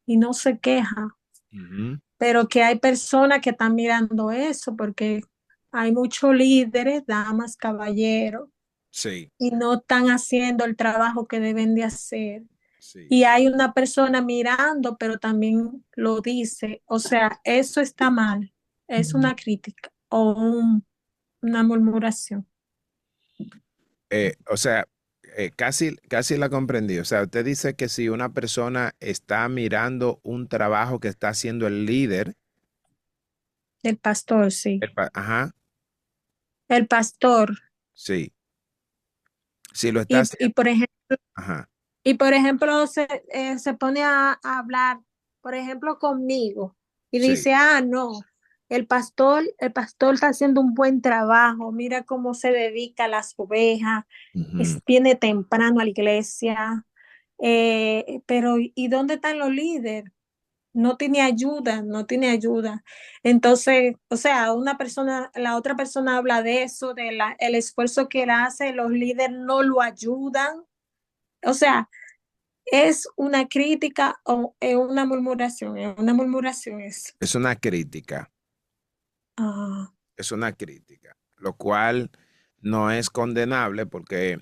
[SPEAKER 9] no se queja,
[SPEAKER 1] Ujú.
[SPEAKER 9] pero que hay personas que están mirando eso porque hay muchos líderes, damas, caballeros,
[SPEAKER 1] Sí,
[SPEAKER 9] y no están haciendo el trabajo que deben de hacer.
[SPEAKER 1] sí.
[SPEAKER 9] Y hay una persona mirando, pero también lo dice. O sea, eso está mal. Es una crítica o una murmuración
[SPEAKER 1] O sea, casi la comprendí. O sea, usted dice que si una persona está mirando un trabajo que está haciendo el líder,
[SPEAKER 9] del pastor, sí.
[SPEAKER 1] ajá,
[SPEAKER 9] El pastor.
[SPEAKER 1] sí. Si lo está
[SPEAKER 9] Y
[SPEAKER 1] haciendo,
[SPEAKER 9] por ejemplo,
[SPEAKER 1] ajá,
[SPEAKER 9] se pone a hablar, por ejemplo, conmigo y
[SPEAKER 1] sí.
[SPEAKER 9] dice, ah, no, el pastor está haciendo un buen trabajo, mira cómo se dedica a las ovejas,
[SPEAKER 1] Ujú.
[SPEAKER 9] viene temprano a la iglesia, pero ¿y dónde están los líderes? No tiene ayuda, no tiene ayuda. Entonces, o sea, la otra persona habla de eso, el esfuerzo que él hace, los líderes no lo ayudan. O sea, es una crítica o es una murmuración, es una murmuración es.
[SPEAKER 1] Es una crítica,
[SPEAKER 9] Ah,
[SPEAKER 1] es una crítica, lo cual no es condenable porque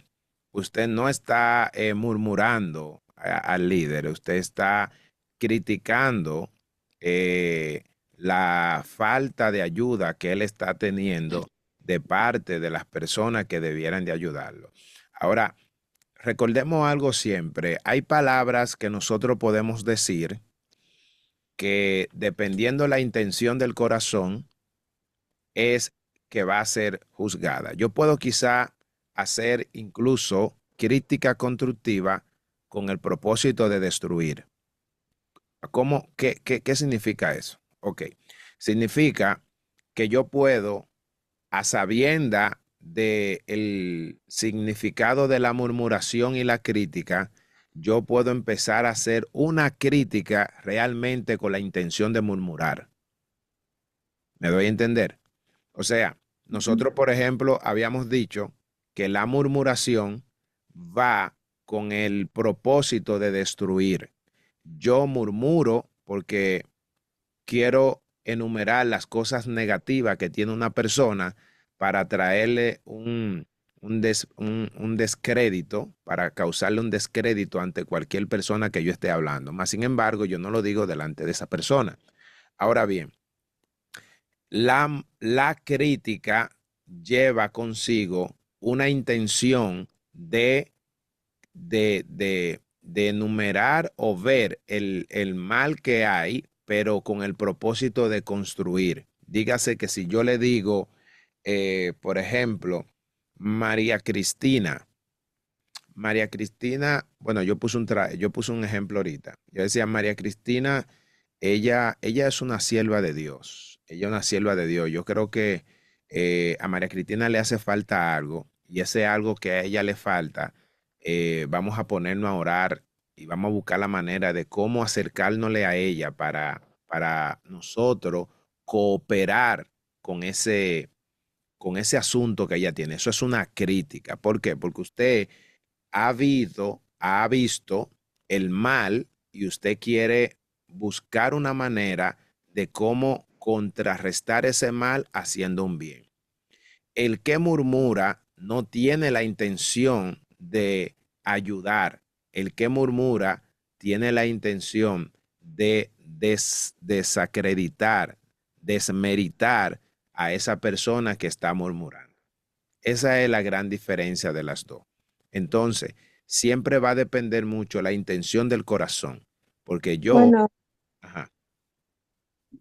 [SPEAKER 1] usted no está murmurando al líder, usted está criticando la falta de ayuda que él está teniendo de parte de las personas que debieran de ayudarlo. Ahora, recordemos algo siempre, hay palabras que nosotros podemos decir que dependiendo la intención del corazón es que va a ser juzgada. Yo puedo quizá hacer incluso crítica constructiva con el propósito de destruir. ¿Qué significa eso? Ok, significa que yo puedo, a sabienda del significado de la murmuración y la crítica, yo puedo empezar a hacer una crítica realmente con la intención de murmurar. ¿Me doy a entender? O sea, nosotros, por ejemplo, habíamos dicho que la murmuración va con el propósito de destruir. Yo murmuro porque quiero enumerar las cosas negativas que tiene una persona para traerle un descrédito, para causarle un descrédito ante cualquier persona que yo esté hablando. Más sin embargo, yo no lo digo delante de esa persona. Ahora bien, la crítica lleva consigo una intención de enumerar o ver el mal que hay, pero con el propósito de construir. Dígase que si yo le digo, por ejemplo, María Cristina, María Cristina, bueno, yo puse un ejemplo ahorita. Yo decía, María Cristina, ella es una sierva de Dios. Ella es una sierva de Dios. Yo creo que a María Cristina le hace falta algo y ese algo que a ella le falta, vamos a ponernos a orar y vamos a buscar la manera de cómo acercárnosle a ella para nosotros cooperar con ese asunto que ella tiene. Eso es una crítica. ¿Por qué? Porque usted ha visto el mal y usted quiere buscar una manera de cómo contrarrestar ese mal haciendo un bien. El que murmura no tiene la intención de ayudar. El que murmura tiene la intención de desacreditar, desmeritar a esa persona que está murmurando. Esa es la gran diferencia de las dos. Entonces, siempre va a depender mucho la intención del corazón, porque yo,
[SPEAKER 9] bueno,
[SPEAKER 1] ajá,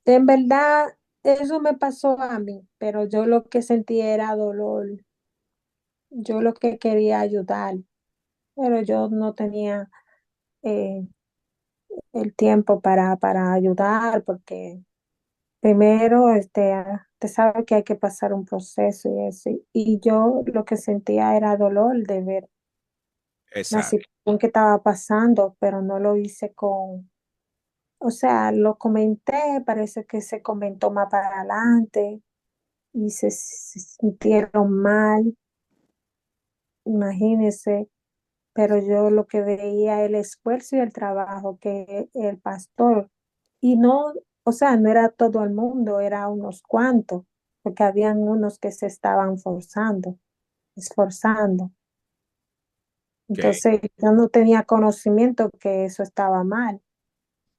[SPEAKER 9] en verdad eso me pasó a mí, pero yo lo que sentí era dolor. Yo lo que quería ayudar, pero yo no tenía eh, el tiempo para ayudar porque primero, te sabe que hay que pasar un proceso y eso. Y yo lo que sentía era dolor de ver la
[SPEAKER 1] Exacto.
[SPEAKER 9] situación que estaba pasando, pero no lo hice o sea, lo comenté, parece que se comentó más para adelante y se sintieron mal, imagínense, pero yo lo que veía el esfuerzo y el trabajo que el pastor, y no, o sea, no era todo el mundo, era unos cuantos, porque habían unos que se estaban esforzando.
[SPEAKER 1] Ok.
[SPEAKER 9] Entonces yo no tenía conocimiento que eso estaba mal.